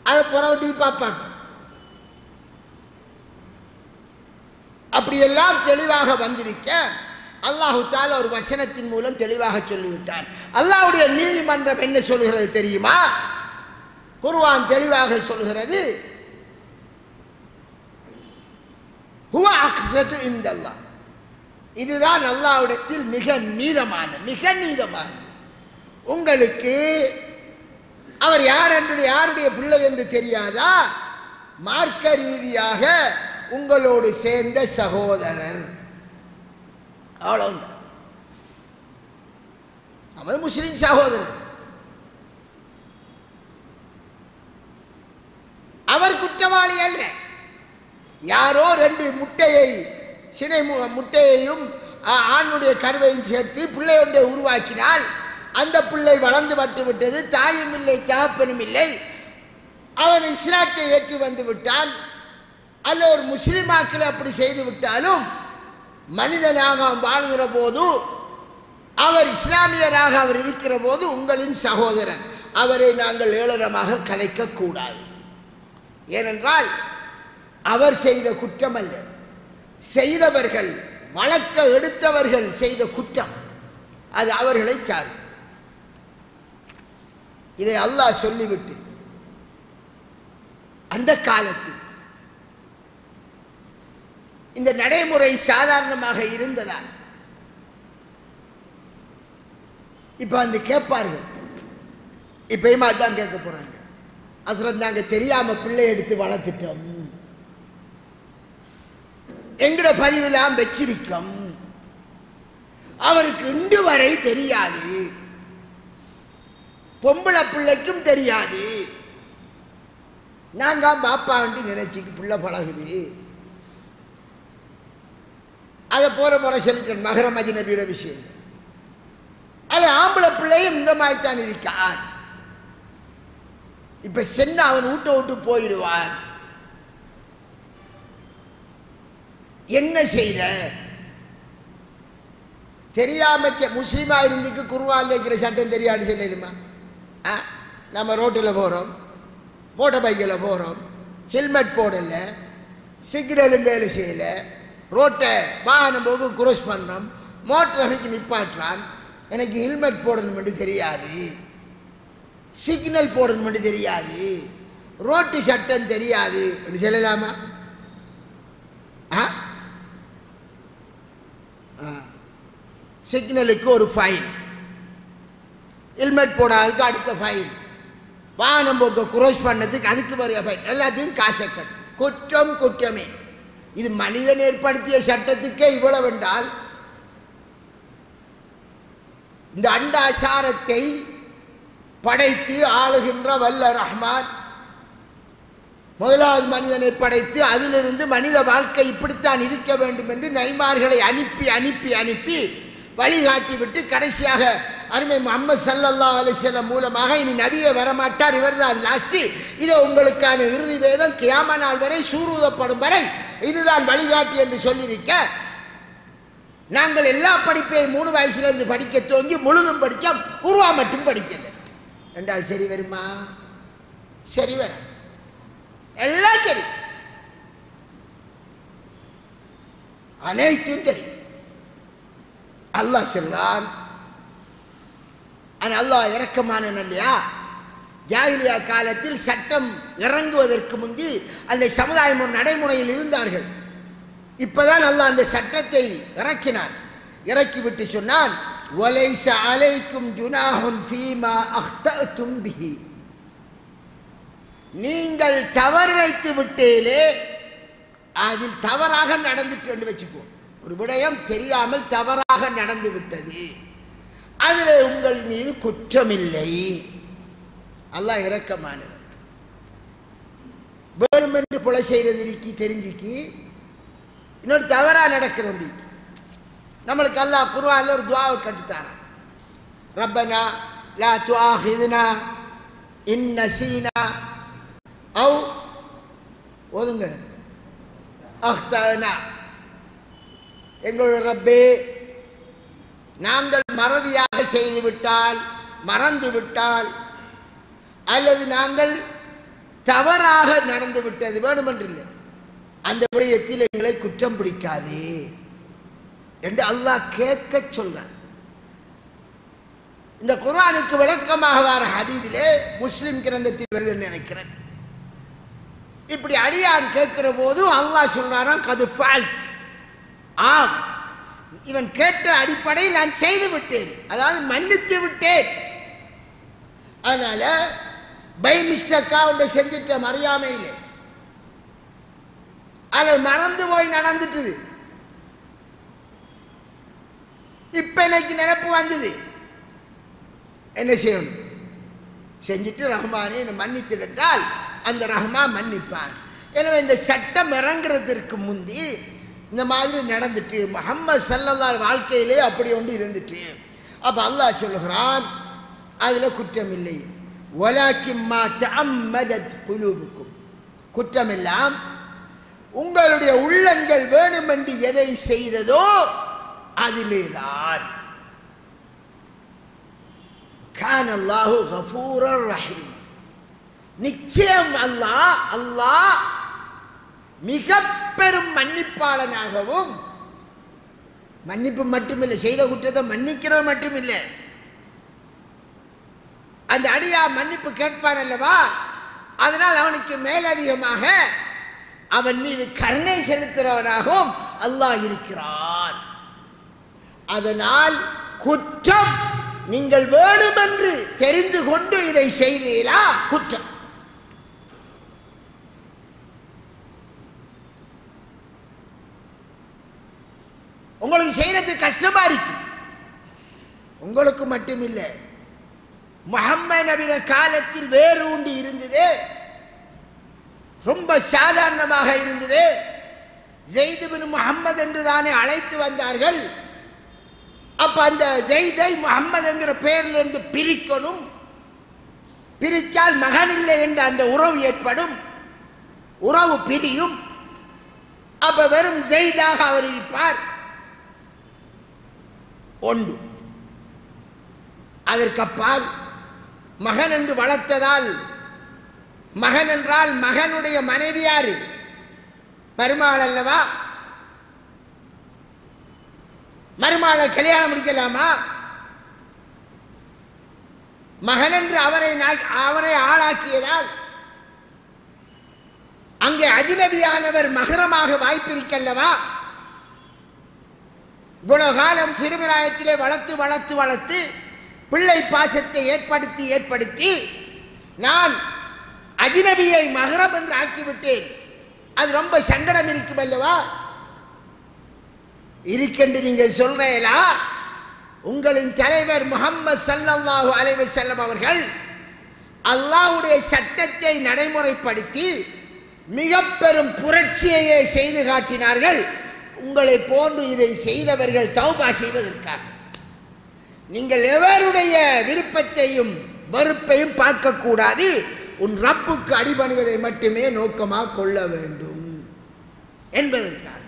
S1: அது புறவட்டி பார்ப்பாங்க. அப்படியெல்லாம் தெளிவாக வந்திருக்க அல்லாஹு தஆலா ஒரு வசனத்தின் மூலம் தெளிவாக சொல்லிவிட்டார். அல்லாஹ்வுடைய நீதிமன்றம் என்ன சொல்கிறது தெரியுமா? குர்ஆன் தெளிவாக சொல்கிறது, ஹுவ அக்ஸது இன்தல்லாஹ், இதுதான் அல்லாஹ்விடத்தில் மிக நீதமான. உங்களுக்கு அவர் யார் என்று யாருடைய பிள்ளை என்று தெரியாதா? மார்க்க ரீதியாக உங்களோடு சேர்ந்த சகோதரர், அவ்வளவுதான். நமது முஸ்லிம் சகோதரர். அவர் குற்றவாளி அல்ல. யாரோ 2 முட்டையை சினை முட்டையையும் ஆணுடைய கருவையும் சேர்த்து பிள்ளை ஒன்றை உருவாக்கினால் அந்த பிள்ளை வளர்ந்து பட்டு விட்டது, தாயும் இல்லை தகப்பனும் இல்லை, அவன் இஸ்லாத்தை ஏற்றி வந்து விட்டான். அல்ல ஒரு முஸ்லிமாக்கள் அப்படி செய்து விட்டாலும் மனிதனாக வாழ்கிற போது அவர் இஸ்லாமியராக அவர் இருக்கிற போது உங்களின் சகோதரன், அவரை நாங்கள் ஏளனமாக கலைக்க கூடாது. ஏனென்றால் அவர் செய்த குற்றம் அல்ல, செய்தவர்கள் வழக்க எடுத்தவர்கள் செய்த குற்றம், அது அவர்களை சாரும். இதை அல்லாஹ் சொல்லிவிட்டு அந்த காலத்தில் இந்த நடைமுறை சாதாரணமாக இருந்ததால் இப்ப வந்து கேட்பார்கள். இப்பயுமா அதான் கேட்க போறாங்க, ஹஸ்ரத் நாங்க தெரியாம பிள்ளை எடுத்து வளர்த்துட்டோம், எங்கட பதிவெல்லாம் வச்சிருக்கோம், அவருக்கு இன்று வரை தெரியாது, பொம்பளை பிள்ளைக்கும் தெரியாது, நாங்க பாப்பாண்டு நினைச்சுக்கு பிள்ளை பழகுது, அதை போற முறை சொல்லிட்டேன் மஹரம் அஜ்னபியோட விஷயம். அது ஆம்பளை பிள்ளையும் இந்த மாதிரி தான் இருக்கான். இப்ப சென்ன அவன் வீட்டை விட்டு போயிடுவான். என்ன செய்யற தெரியாம முஸ்லீமா இருந்துக்கு குர்ஆன்ல இருக்கிற சட்டம் தெரியாது சொல்லிடுமா? நம்ம ரோட்டில் போகிறோம், மோட்டர் பைக்கில் போகிறோம், ஹெல்மெட் போடல, சிக்னலும் வேலை செய்யலை, ரோட்டை வாகனம் போக குரோஸ் பண்ணுறோம், மோட்டர் டிராஃபிக் நிப்பாட்டுறான், எனக்கு ஹெல்மெட் போடணும்னு தெரியாது, சிக்னல் போடணும்னு தெரியாது, ரோட்டு சட்டம் தெரியாது அப்படி சொல்லலாமா? சிக்னலுக்கு ஒரு ஃபைன், ஹெல்மெட் போடாததுக்கு அடுத்த ஃபைன், வாகனம் போக்க குரோஸ் பண்ணதுக்கு அதுக்கு வரைய ஃபைன், எல்லாத்தையும் காசை கட்டு. குற்றம் குற்றமே. இது மனிதன் ஏற்படுத்திய சட்டத்துக்கே இவ்வளவு என்றால் இந்த அண்டாசாரத்தை படைத்து ஆளுகின்ற வல்ல ரஹ்மான் முதலாவது மனிதனை படைத்து அதிலிருந்து மனித வாழ்க்கை இப்படித்தான் இருக்க வேண்டும் என்று நபிமார்களை அனுப்பி அனுப்பி அனுப்பி வழிகாட்டி விட்டு கடைசியாக அருமை முஹம்மது ஸல்லல்லாஹு அலைஹி வஸல்லம் மூலமாக இனி நபியே வரமாட்டார், இவர்தான் லாஸ்ட், இதோ உங்களுக்கான இறுதி வேதம் கியாமா நாள் வரை சூரூதப்படும் வரை இதுதான் வழிகாட்டி என்று சொல்லியிருக்க, நாங்கள் எல்லா படிப்பையும் 3 வயசுலேருந்து படிக்க துவங்கி முழுதும் படித்தோம், உருவா மட்டும் படிக்கல என்றால் சரி வருமா? சரி வர எல்லாம் தெரியும், அனைத்தும் தெரியும். அல்லாஹ் சொல்லான், அல்லாஹ் இரக்கமான இல்லையா? ஜாஹிலியா காலத்தில் சட்டம் இறங்குவதற்கு முந்தி அந்த சமுதாயம் ஒரு நடைமுறையில் இருந்தார்கள். இப்பதான் அல்லாஹ் அந்த சட்டத்தை இறக்கினான். இறக்கிவிட்டு சொன்னான், வலைஸ அலைக்கும் ஜுனாஹுன் ஃபீமா அக்தஅதும் பிஹி, நீங்கள் தவறிழைத்து விட்டேலே அதில் தவறாக நடந்துட்டு என்று வச்சுக்கோ. ஒரு விடயம் தெரியாமல் தவறாக நடந்து விட்டது, அதில் உங்கள் மீது குற்றமில்லை. அல்லாஹ் இரக்கமானவர். வேணுமென்று கொலை செய்யறது இருக்கி தெரிஞ்சுக்கி இன்னொரு தவறா நடக்கிறது. நம்மளுக்கு அல்லாஹ் குர்ஆன்ல ஒரு துஆவை கற்றுத்தாரான், ரப்பனா லா துஆஹிதுனா இன் நஸீனா அவ் ஓதுங்க அக்தனா, எங்களுடைய ரப்பே நாங்கள் மறதியாக செய்துவிட்டால், மறந்து விட்டால், அல்லது நாங்கள் தவறாக நடந்து விட்டது வேணுமென்றில்லை, அந்த விடயத்தில் எங்களை குற்றம் பிடிக்காதே என்று அல்லாஹ் கேட்க சொல்றான். இந்த குர்ஆனுக்கு விளக்கமாக வர ஹதீஸிலே முஸ்லிம் கிரந்தத்தில் வருது நினைக்கிறேன். இப்படி அடியான் கேட்கிற போது அல்லாஹ் சொல்றான், கது ஃபால்ட், ஆம் இவன் கேட்ட அடிப்படையில் நான் செய்து விட்டேன், அதாவது மன்னித்து விட்டேன். அதனால பை மிஸ்டேக்கா ஒன்றை செஞ்சுட்டேன் அறியாமையிலே, அது மறந்து போய் நடந்துட்டுது, இப்ப எனக்கு நினைப்பு வந்தது, என்ன செய்யணும்? செஞ்சுட்டு ரஹ்மானே மன்னித்து விட்டால் அந்த ரஹ்மான் மன்னிப்பான். எனவே இந்த சட்டம் இறங்குறதற்கு முந்தி இந்த மாதிரி நடந்துட்டு முஹம்மது ஸல்லல்லாஹு வாழ்க்கையிலே அப்படி ஒன்று இருந்துட்டு, அப்ப அல்லாஹ் சொல்லுகிறான் அதில் குற்றம் இல்லை. வலாக்கின் மா தஅம்மதத் குலூபுக்கும், குற்றமெல்லாம் உங்களுடைய உள்ளங்கள் வேணுமென்று எதை செய்ததோ அதிலேதான். கான அல்லாஹு கஃபூரர் ரஹீம், நிச்சயம் அல்லாஹ் மிக பெரும் மன்னிப்பாளனாகவும், மன்னிப்பு மட்டுமில்லை, செய்த குற்றத்தை மன்னிக்கிறது மட்டுமில்லை, அந்த அடியா மன்னிப்பு கேட்பான் அல்லவா, அதனால் அவனுக்கு மேலதிகமாக அவன் மீது கருணை செலுத்துகிறவனாகவும் அல்லாஹ் இருக்கிறான். அதனால் குற்றம் நீங்கள் வேணுமென்று தெரிந்து கொண்டு இதை செய்தீர்களா குற்றம். உங்களுக்கு செய்யறது கஷ்டமா இருக்கு, உங்களுக்கு மட்டுமில்லை, முஹம்மது நபிய காலத்தில் வேறு உண்டு இருந்தது, ரொம்ப சாதாரணமாக இருந்தது. ஜெயித் பின் முஹம்மது என்று தானே அழைத்து வந்தார்கள். அப்ப அந்த ஜெயிதை முஹம்மது என்கிற பெயரிலிருந்து பிரிக்கணும். பிரித்தால் மகன் இல்லை என்ற அந்த உறவு ஏற்படும், உறவு பிரியும். அப்ப வெறும் ஜெயிதாக அவர் இருப்பார். ஒன்று. அதற்கப்பால் மகன் என்று வளர்த்ததால், மகன் என்றால் மகனுடைய மனைவி யாரு? மருமகள் அல்லவா? மருமகளை கல்யாணம் முடிக்கலாமா? மகன் என்று அவரை ஆளாக்கியதால் அங்கே அஜ்னபியானவர் மகரமாக வாய்ப்பிருக்கல்லவா? இவ்வளவு காலம் சிறுபிராயத்திலே வளர்த்து வளர்த்து வளர்த்து பிள்ளை பாசத்தை ஏற்படுத்தி ஏற்படுத்தி நான் அஜ்னபியை மகரம் என்று ஆக்கிவிட்டேன். அது ரொம்ப சங்கடம் இருக்கும் அல்லவா? இருக்கென்று நீங்கள் சொல்றீங்களா? உங்களின் தலைவர் முஹம்மது ஸல்லல்லாஹு அலைஹி வஸல்லம் அவர்கள் அல்லாஹ்வுடைய சட்டத்தை நடைமுறைப்படுத்தி மிக பெரும் புரட்சியையே செய்து காட்டினார்கள். உங்களை போன்று இதை செய்தவர்கள் தௌபா செய்வதற்காக. நீங்கள் எவருடைய விருப்பத்தையும் வெறுப்பையும் பார்க்கக்கூடாது, உன் ரப்புக்கு அடிபணிவதை மட்டுமே நோக்கமாக கொள்ள வேண்டும் என்பதற்காக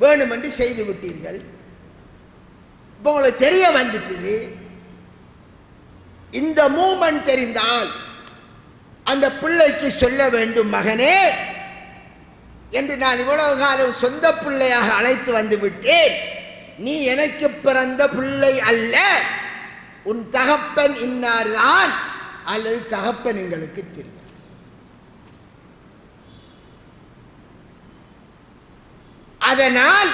S1: வேணுமென்று செய்து விட்டீர்கள். இப்போ உங்களுக்கு தெரிய வந்துட்டது. இந்த மூமெண்ட் தெரிந்தால் அந்த பிள்ளைக்கு சொல்ல வேண்டும், மகனே என்று நான் இவ்வளவு காலம் சொந்த பிள்ளையாக அழைத்து வந்து விட்டேன். நீ எனக்கு பிறந்த பிள்ளை அல்ல, உன் தகப்பன் இன்னார்தான், அல்லது தகப்பன் எங்களுக்கு தெரியும். அதனால்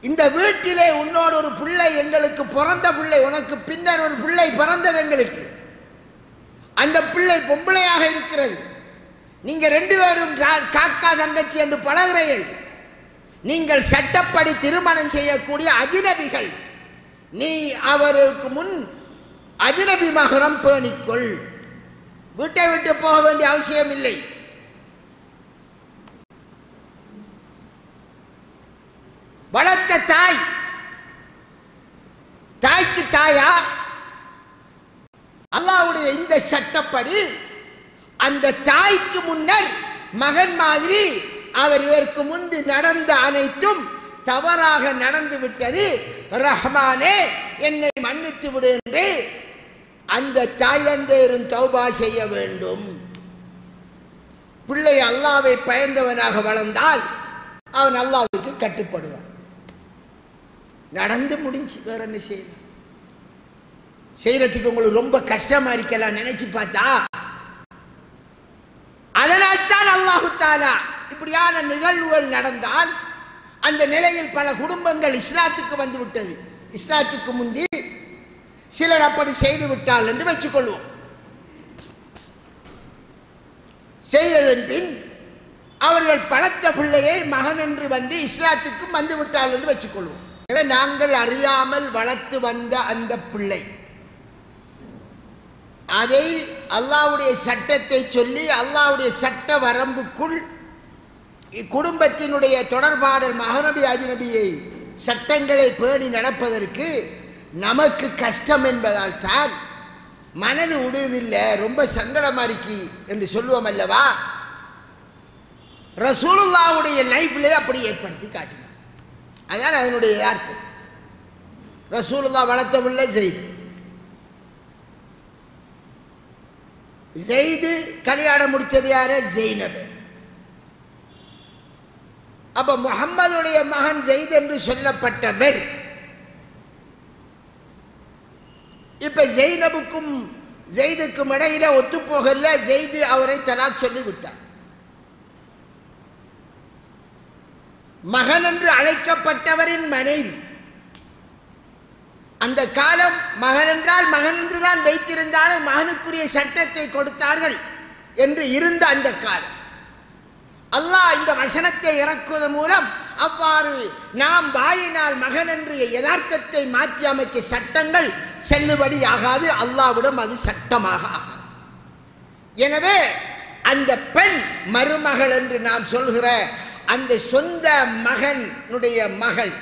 S1: இந்த வீட்டிலே உன்னோடு ஒரு பிள்ளை எங்களுக்கு பிறந்த பிள்ளை, உனக்கு பின்னர் ஒரு பிள்ளை பிறந்தது எங்களுக்கு. அந்த பிள்ளை பொம்பளையாக இருக்கிறது. நீங்க ரெண்டு பேரும் காக்கா தங்கச்சி என்று பழகுறீர்கள். நீங்கள் சட்டப்படி திருமணம் செய்யக்கூடிய அஜ்னபிகள். நீ அவருக்கு முன் அஜ்னபி மகரம் பேணிக்கொள். வீட்டை விட்டு போக வேண்டிய அவசியம் இல்லை. வளர்த்த தாய், தாய்க்கு தாயா? அல்லாஹ்வுடைய இந்த சட்டப்படி அந்த தாய்க்கு முன்னர் மகன் மாதிரி அவர் இதற்கு முன்பு நடந்த அனைத்தும் தவறாக நடந்து விட்டது, ரஹ்மானே என்னை மன்னித்து விடு என்று அந்த தாய் தந்தையரும் தௌபா செய்ய வேண்டும். பிள்ளை அல்லாஹ்வை பயந்தவனாக வளர்ந்தால் அவன் அல்லாஹ்வுக்கு கட்டுப்படுவான். நடந்து முடிஞ்சு, வேற என்ன செய்யலாம்? செய்யறதுக்கு உங்களுக்கு ரொம்ப கஷ்டமா இருக்கலாம் நினைச்சு பார்த்தா. அதனால்தான் அல்லாஹு தஆலா இப்படியான நிகழ்வுகள் நடந்தால் அந்த நிலையில் பல குடும்பங்கள் இஸ்லாத்துக்கு வந்து விட்டது. இஸ்லாத்துக்கு முந்தி சிலர் அப்படி செய்து விட்டால் என்று வச்சுக்கொள்வோம். செய்ததன் பின் அவர்கள் பலத்த பிள்ளையை மகன் என்று வந்து இஸ்லாத்துக்கும் வந்து விட்டால் என்று வச்சுக்கொள்வோம். நாங்கள் அறியாமல் வளர்த்து வந்த அந்த பிள்ளை அதை அல்லாஹ்வுடைய சட்டத்தை சொல்லி அல்லாஹ்வுடைய சட்ட வரம்புக்குள் குடும்பத்தினுடைய தொடர்பாடல் மகனபி அஜ்னபியை சட்டங்களை பேணி நடப்பதற்கு நமக்கு கஷ்டம் என்பதால் தான் மனது உடுவதில்லை, ரொம்ப சங்கடமா இருக்கு என்று சொல்லுவோம் அல்லவா? ரசூலுல்லாஹ்வுடைய லைஃப்லே அப்படி ஏற்படுத்தி காட்டினார். அதான் அதனுடைய அர்த்தம். ரசூலுல்லாஹ் வளர்த்த பிள்ளை ஜெயித். ஜெயிது கல்யாணம் முடிச்சது யாரு? ஜெய்னப். அப்ப முஹம்மதுடைய மகன் ஜெயித் என்று சொல்லப்பட்டவர் இப்ப ஜெய்னபுக்கும் ஜெயிதுக்கும் இடையில ஒத்துப்போகல. ஜெயிது அவரை தலாக் சொல்லி விட்டார். மகன் என்று அழைக்கப்பட்டவரின் மனைவி. அந்த காலம் மகன் என்றால் மகன் என்றுதான் வைத்திருந்தாலும் மகனுக்குரிய சட்டத்தை கொடுத்தார்கள் என்று இருந்த அந்த காலம். அல்லாஹ் இந்த வசனத்தை இறக்குவதன் மூலம் அவ்வாறு நாம் வாயினால் மகன் என்று யதார்த்தத்தை மாற்றி அமைச்ச சட்டங்கள் செல்லுபடி ஆகாது. அல்லாஹ்விடம் அது சட்டமாக ஆகாது. எனவே அந்த பெண் மருமகள் என்று நாம் சொல்கிற அந்த சொந்த மகனுடைய மகள்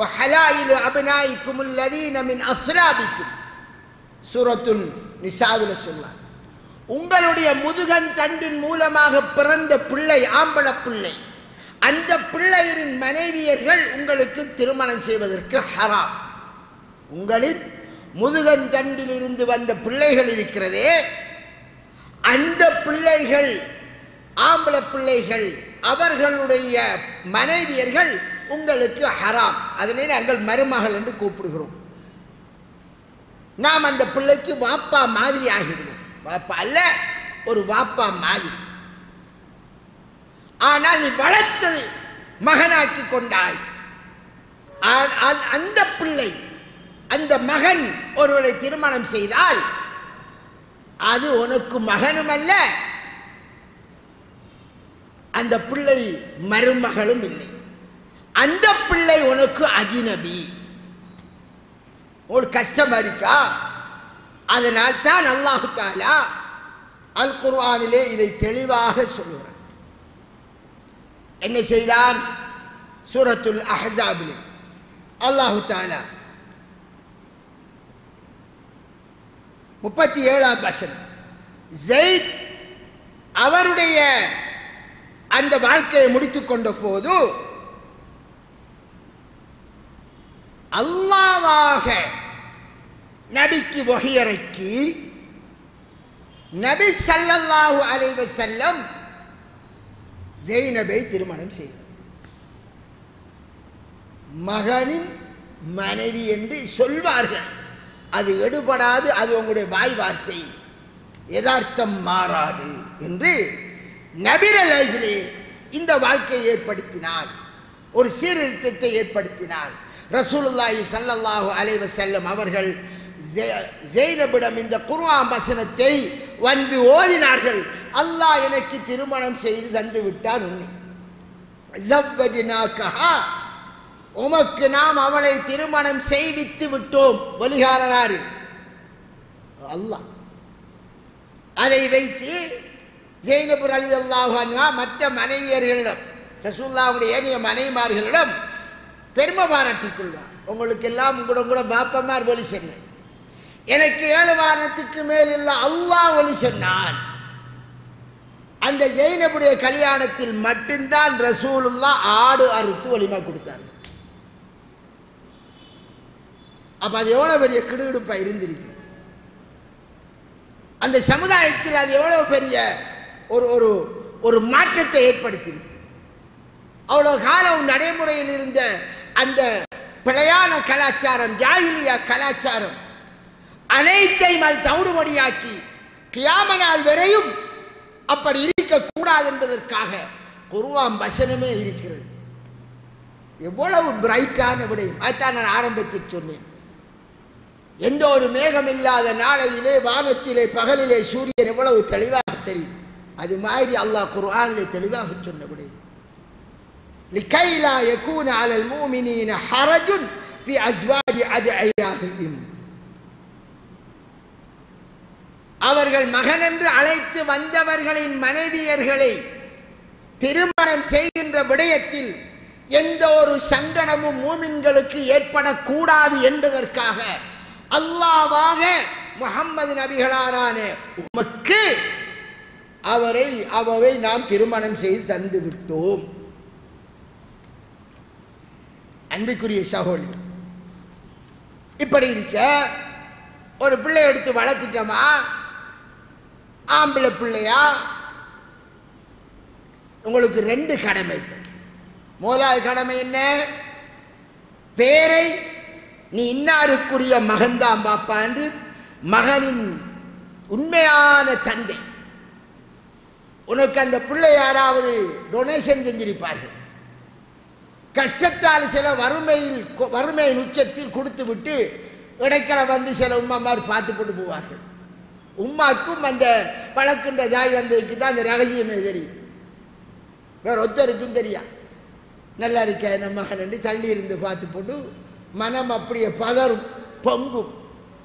S1: வஹலாயிலு அப்னாயிக்குமுல் லதீன மின் அஸ்லாபிக்கும் சூரத்துல் நிசாவில் சொன்னார். உங்களுடைய முதுகன் தண்டின் மூலமாக பிறந்த பிள்ளை, ஆம்பள பிள்ளை, அந்த பிள்ளையின் மனைவியர்கள் உங்களுக்கு திருமணம் செய்வதற்கு ஹராம். உங்களின் முதுகன் தண்டில் இருந்து வந்த பிள்ளைகள் இருக்கிறதே, அந்த பிள்ளைகள், ஆம்பள பிள்ளைகள், அவர்களுடைய மனைவியர்கள் உங்களுக்கு ஹராம். அதனை நாங்கள் மருமகள் என்று கூப்பிடுகிறோம். நாம் அந்த பிள்ளைக்கு வாப்பா மாதிரி ஆகிடுவோம். வாப்பா அல்ல, ஒரு வாப்பா மாதிரி. ஆனால் நீ வளர்த்தது மகனாக்கி கொண்டாய். அந்த பிள்ளை, அந்த மகன் ஒருவரை திருமணம் செய்தால் அது உனக்கு மகனும் அல்ல, அந்த பிள்ளை மருமகளும் இல்லை. அந்த பிள்ளை உனக்கு அஜினபி. ஒரு கஷ்டமா இருக்கா? அதனால் தான் அல்லாஹ் தஆலா அல் குர்ஆனிலே இதை தெளிவாக சொல்கிறார். என்ன செய்தான்? சூரத்துல் அஹ்ஸாபிலே அல்லாஹ் தஆலா 37ஆம் வசனம், ஸைத் அவருடைய அந்த வாழ்க்கையை முடித்துக் கொண்ட போது அல்லாஹ்வாக நபிக்கு வஹி இறக்கி நபி ஸல்லல்லாஹு அலைஹி வஸல்லம் ஜெய்னபை திருமணம் செய்தார். மகனின் மனைவி என்று சொல்வார்கள், அது எடுபடாது, அது உங்களுடைய வாய் வார்த்தை, யதார்த்தம் மாறாது என்று நபிர லைஃபிலே இந்த வாழ்க்கையை ஏற்படுத்தினார், ஒரு சீர்திருத்தத்தை ஏற்படுத்தினார். ரசூலுல்லாஹி ஸல்லல்லாஹு அலைஹி வஸல்லம் அவர்கள் ஜெய்னபிடம் இந்த குர்ஆன் வசனத்தை வந்து ஓதினார்கள். அல்லாஹ் எனக்கு திருமணம் செய்து தந்து விட்டான், உன்னை ஸவ்வஜ்னாகஹா, உமக்கு நாம் அவளை திருமணம் செய்வித்து விட்டோம். வலிகாரனாரு அல்லாஹ். அதை வைத்து ஜெய்னப் ரலியல்லாஹு அன்ஹா மற்ற மனைவியர்களிடம், ரசூலுல்லாஹ்வுடைய ஏனைய மனைவிமார்களிடம் பெருமை பாராட்டிக் கொள்வார். உங்களுக்கு எல்லாம் கூட பாப்பமார் ஒலி சொன்ன, எனக்கு 7 வாரத்துக்கு மேல் இல்ல அல்லாஹ் ஒலி சொன்னான். அந்த ஜெய்னபுடைய கல்யாணத்தில் மட்டும்தான் ரசூலுல்லாஹ் ஆடு அறுத்து வலிமா கொடுத்தார். அப்ப அது எவ்வளவு பெரிய கிடுகிடுப்பா இருந்திருக்கு. அந்த சமுதாயத்தில் அது எவ்வளவு பெரிய ஒரு ஒரு ஒரு மாற்றத்தை ஏற்படுத்தியிருக்கு. அவ்வளவு காலம் நடைமுறையில் இருந்த அந்த பிழையான கலாச்சாரம், ஜாஹிலியா கலாச்சாரம் அனைத்தையும் அது தவிடுபடியாக்கி கியாம நாள் வரையும் அப்படி இருக்கக்கூடாது என்பதற்காக குர்ஆன் வசனமே இருக்கிறது. எவ்வளவு பிரைட்டான விடயம். அதுதான் நான் ஆரம்பத்தில் சொன்னேன். எந்த ஒரு மேகம் இல்லாத நாளையிலே வானத்திலே பகலிலே சூரியன் எவ்வளவு தெளிவாக தெரியும். அது மாதிரி அல்லாஹ் குர்ஆனிலே தெளிவாக சொன்ன விடயம். لكي لا يكون على المؤمنين حرج في أزواج أدعيائهم. அவர்கள் மகன் என்று அழைத்து வந்தவர்களின் மனைவியர்களை திருமணம் செய்கின்ற விடயத்தில் எந்த ஒரு சங்கடமும் மூமின்களுக்கு ஏற்படக்கூடாது என்பதற்காக அல்லாஹ்வாக முஹம்மது நபிகளாரான உமக்கு அவரை நாம் திருமணம் செய்து தந்து விட்டோம். அன்பிற்குரிய சகோதரி, இப்படி இருக்க ஒரு பிள்ளை எடுத்து வளர்த்துட்டோமா, ஆம்பளை பிள்ளையா, உங்களுக்கு 2 கடமை. முதலாவது கடமை என்ன? பேரை நீ இன்னாருக்குரிய மகன்தான் பாப்பா என்று மகனின் உண்மையான தந்தை. உனக்கு அந்த பிள்ளை யாராவது டொனேஷன் செஞ்சிருப்பார்கள், கஷ்டத்தால் சில வறுமையின் உச்சத்தில் கொடுத்து விட்டு இடைக்கட வந்து சில உம்மாமார் பார்த்து போட்டு போவார்கள். உம்மாக்கும் அந்த வளர்க்கின்ற தாய் வந்ததுக்கு தான் அந்த ரகசியமே தெரியும், வேற ஒருத்தருக்கும் தெரியா. நல்லா இருக்க நம்ம மகன் என்று தள்ளி இருந்து பார்த்து போட்டு மனம் அப்படியே பதறும், பொங்கும்.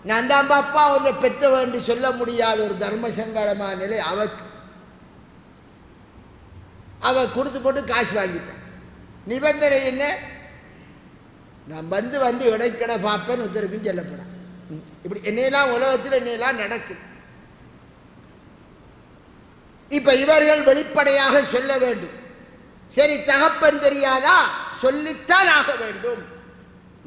S1: நான் தான் பாப்பா உன்னை பெற்ற வேண்டி சொல்ல முடியாத ஒரு தர்ம சங்கடமான நிலை அவக்கு. அவள் கொடுத்து போட்டு காசு வாங்கிட்டான். நிபந்தனை என்ன? நான் வந்து இடைக்கடை பார்ப்பேன், ஒருத்தருக்கும் சொல்லப்படான். இப்படி என்னையெல்லாம் உலகத்தில் என்னையெல்லாம் நடக்குது. இப்ப இவர்கள் வெளிப்படையாக சொல்ல வேண்டும். சரி, தகப்பன் தெரியாதா? சொல்லித்தான் ஆக வேண்டும்.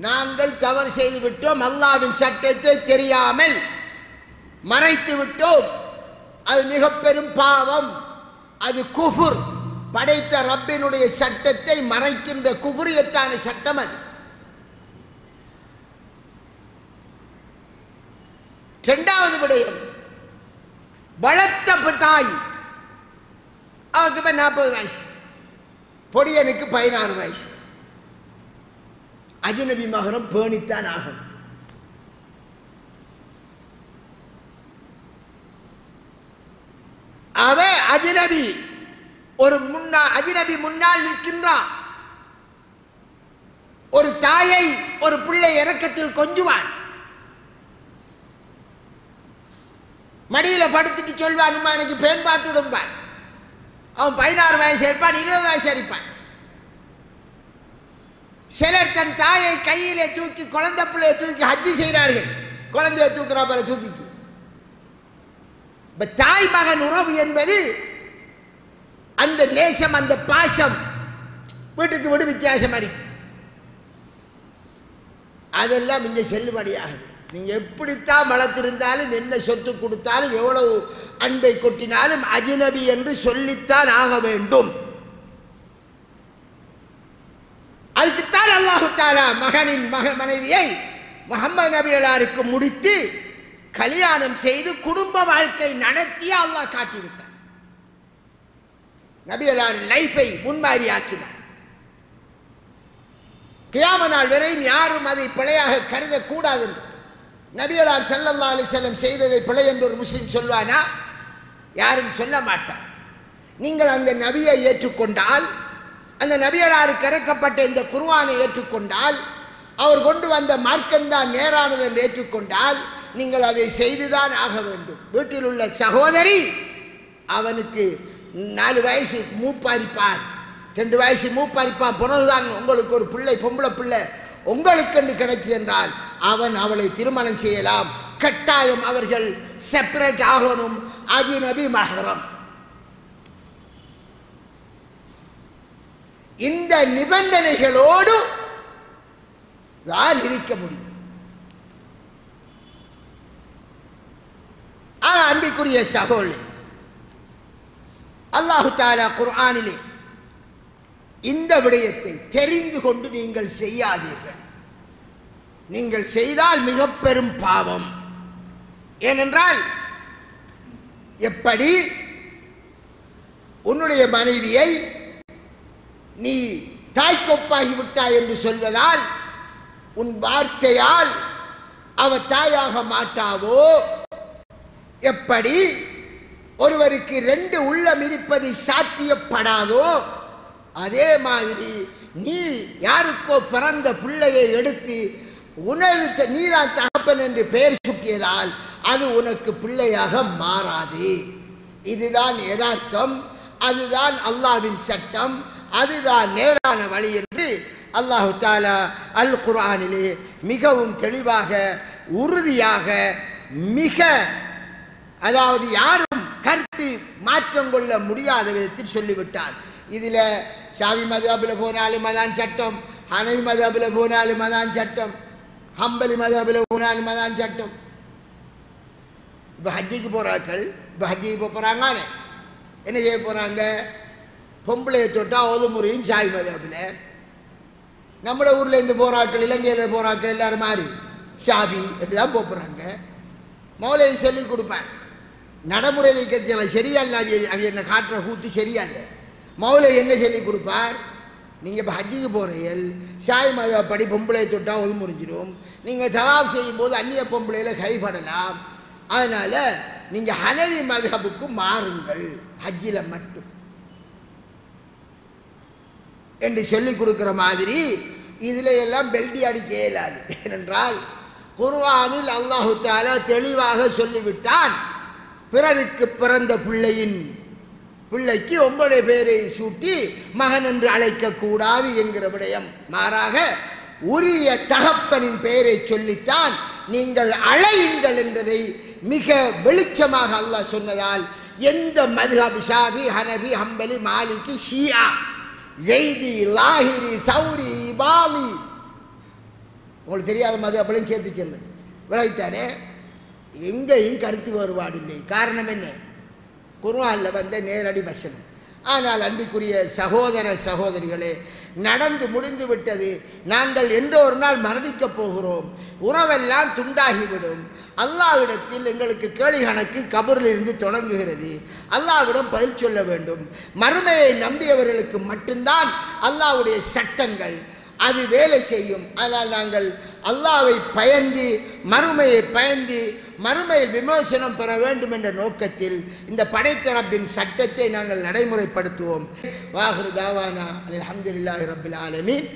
S1: நாங்கள் தவறு செய்து விட்டோம், அல்லாஹ்வின் சட்டத்தை தெரியாமல் மறைத்து விட்டோம், அது மிக பெரும் பாவம், அது குஃபுர். படைத்த ரப்பினுடைய சட்டத்தை மறைக்கின்ற குஃபுரியத்தான சட்டம் அது. இரண்டாவது விடயம், வளர்த்த தாய், அவருக்கு இப்போ 40 வயசு, பொடியனுக்கு 16 வயசு. அஜ்னபி மகரம் பேணித்தான் ஆகணும். அவன் அஜ்னபி அஜ்னபி முன்னால் நிற்கின்றான். ஒரு தாயை ஒரு பிள்ளை இறக்கத்தில் கொஞ்சுவான், மடியில படுத்துட்டு சொல்வான், எனக்கு பெண் பார்த்து விடும்பான். அவன் 16 வயசு இருப்பான், 20 வயசு இருப்பான். சிலர் தன் தாயை கையிலே தூக்கி குழந்தை பிள்ளையை தூக்கி ஹஜ்ஜி செய்கிறார்கள். குழந்தைய தூக்குறா போல தூக்கி. தாய் மகன் உறவு என்பது அந்த நேசம், அந்த பாசம் வீட்டுக்கு வீடு வித்தியாசமா இருக்கு. அதெல்லாம் இங்கே செல்லுபடியாகுது. நீங்க எப்படித்தான் வளர்த்திருந்தாலும், என்ன சொத்து கொடுத்தாலும், எவ்வளவு அன்பை கொட்டினாலும் அஜ்னபி என்று சொல்லித்தான் ஆக வேண்டும். அதுக்குத்தான் அல்லாஹு தஆலா மகனின் மனைவியை முஹம்மது நபிகளாருக்கு முடித்து கல்யாணம் செய்து குடும்ப வாழ்க்கை நடத்திய அல்லாஹ் காட்டிவிட்டார். நபிகளார் லைஃபை முன்மாதிரியாக்கினார். கியாம நாள் வரையும் யாரும் அதை பிழையாக கருதக்கூடாது. நபிகளார் ஸல்லல்லாஹு அலைஹி வஸல்லம் செய்ததை பிழை என்று ஒரு முஸ்லிம் சொல்வானா? யாரும் சொல்ல மாட்டார். நீங்கள் அந்த நபியை ஏற்றுக்கொண்டால், அந்த நபிகளாருக்கு இறக்கப்பட்ட இந்த குர்ஆனை ஏற்றுக்கொண்டால், அவர் கொண்டு வந்த மார்க்கம்தான் நேரானது என்று ஏற்றுக்கொண்டால், நீங்கள் அதை செய்துதான் ஆக வேண்டும். வீட்டில் உள்ள சகோதரி, அவனுக்கு 4 வயசு மூப்பாரிப்பான், 2 வயசு மூப்பாரிப்பான், பிறகுதான் உங்களுக்கு ஒரு பிள்ளை, பொம்பளை பிள்ளை உங்களுக்கு என்று கிடைச்சது என்றால் அவன் அவளை திருமணம் செய்யலாம். கட்டாயம் அவர்கள் செப்பரேட் ஆகணும். அஜ்னபி மஹரம். இந்த நிபந்தனைகளோடு தான் இருக்க முடியும். அன்பிற்குரிய சகோதரர்களே, அல்லாஹு தஆலா குர்ஆனிலே இந்த விடயத்தை தெரிந்து கொண்டு நீங்கள் செய்யாதீர்கள். நீங்கள் செய்தால் மிக பெரும் பாவம். ஏனென்றால், எப்படி உன்னுடைய மனைவியை நீ தாய்க்கொப்பாகி விட்டாய் என்று சொல்வதால், உன் வார்த்தையால் அவ தாயாக மாட்டாவோ, எப்படி ஒருவருக்கு 2 உள்ளம் இருப்பது சாத்தியப்படாதோ, அதே மாதிரி நீ யாருக்கோ பிறந்த பிள்ளையை எடுத்து உனது நீதான் தகப்பன் என்று பெயர் சுட்டியதால் அது உனக்கு பிள்ளையாக மாறாது. இதுதான் யதார்த்தம், அதுதான் அல்லாஹ்வின் சட்டம், அதுதான் நேரான வழி என்று அல்லாஹு தஆலா அல் குர்ஆனிலே மிகவும் தெளிவாக, உறுதியாக, மிக, அதாவது யாரும் கருத்து மாற்றம் கொள்ள முடியாத விதத்தில் சொல்லிவிட்டார். இதில் ஷாஃபி மذஹபில் போனாலும் அதான் சட்டம், ஹனஃபி மذஹபில் போனாலும் அதான் சட்டம், ஹம்பலி மذஹபில் போனாலும் அதான் சட்டம். இப்போ ஹஜ்ஜிக்கு போகிறார்கள், இப்போ ஹஜ்ஜிக்கு போகிறாங்க, என்ன செய்ய போகிறாங்க? பொம்பளையை தொட்டால் ஒதுமுறையும் ஷாஃபி மذஹபில். நம்மளோட ஊரில் இருந்து போகிறாக்கள், இலங்கையில் போகிறாக்கள் எல்லாரும் மாறி ஷாஃபி என்று தான் போகிறாங்க. மௌலையை சொல்லி கொடுப்பேன். நடைமுறையில் இருக்கிறது சரியால்ல, அவி என்ன காட்டுற கூத்து சரியால்ல. மௌலை என்ன சொல்லி கொடுப்பார்? நீங்கள் இப்போ ஹஜ்ஜிக்கு போகிறீர்கள், ஷாஃபி மذஹப் படி பொம்பளை தொட்டால் ஒது முறிஞ்சிடும், நீங்கள் தவாப் செய்யும்போது அந்நிய பொம்பளையில் கைப்படலாம், அதனால் நீங்கள் ஹனஃபி மذஹபுக்கு மாறுங்கள் ஹஜ்ஜில் மட்டும் என்று சொல்லி கொடுக்குற மாதிரி இதில் எல்லாம் பெல்டி அடிக்க இயலாது. ஏனென்றால் குர்ஆனில் அல்லாஹு தஆலா தெளிவாக சொல்லிவிட்டான், பிறருக்கு பிறந்த பிள்ளையின் பிள்ளைக்கு உங்களுடைய பெயரை சூட்டி மகன் என்று அழைக்கக்கூடாது என்கிற விடயம். மாறாக உரிய தகப்பனின் பெயரை சொல்லித்தான் நீங்கள் அழையுங்கள் என்றதை மிக வெளிச்சமாக அல்லாஹ் சொன்னதால் எந்த மதுஹப் ஷாஃபி, ஹனபி, ஹம்பலி, மாலிகி, ஷியா, ஜெய்தி, லாஹிரி, சௌரி, பாலி, உங்களுக்கு தெரியாத மதுஹப்லையும் சேர்த்து சொல்லு விளைத்தானே, எங்கேயும் கருத்து வேறுபாடு இல்லை. காரணம் என்ன? குர்ஆனில் வந்த நேரடி வசனம். ஆனால் அன்பிற்குரிய சகோதர சகோதரிகளே, நடந்து முடிந்து விட்டது. நாங்கள் என்றோ ஒரு நாள் மரணிக்கப் போகிறோம். உறவெல்லாம் துண்டாகிவிடும். அல்லாஹ்விடத்தில் எங்களுக்கு கேள்வி கணக்கு கபரில் இருந்து தொடங்குகிறது. அல்லாஹ்விடம் பதில் சொல்ல வேண்டும். மறுமையை நம்பியவர்களுக்கு மட்டும்தான் அல்லாஹ்வுடைய சட்டங்கள் அது வேலை செய்யும். ஆனால் நாங்கள் அல்லாஹ்வை பயந்து, மறுமையை பயந்து, மறுமையில் விமோசனம் பெற வேண்டும் என்ற நோக்கத்தில் இந்த படைத்த ரப்பின் சட்டத்தை நாங்கள் நடைமுறைப்படுத்துவோம். வாஹிரு தாவானா அல்ஹம்துலில்லாஹி ரப்பில் ஆலமீன்.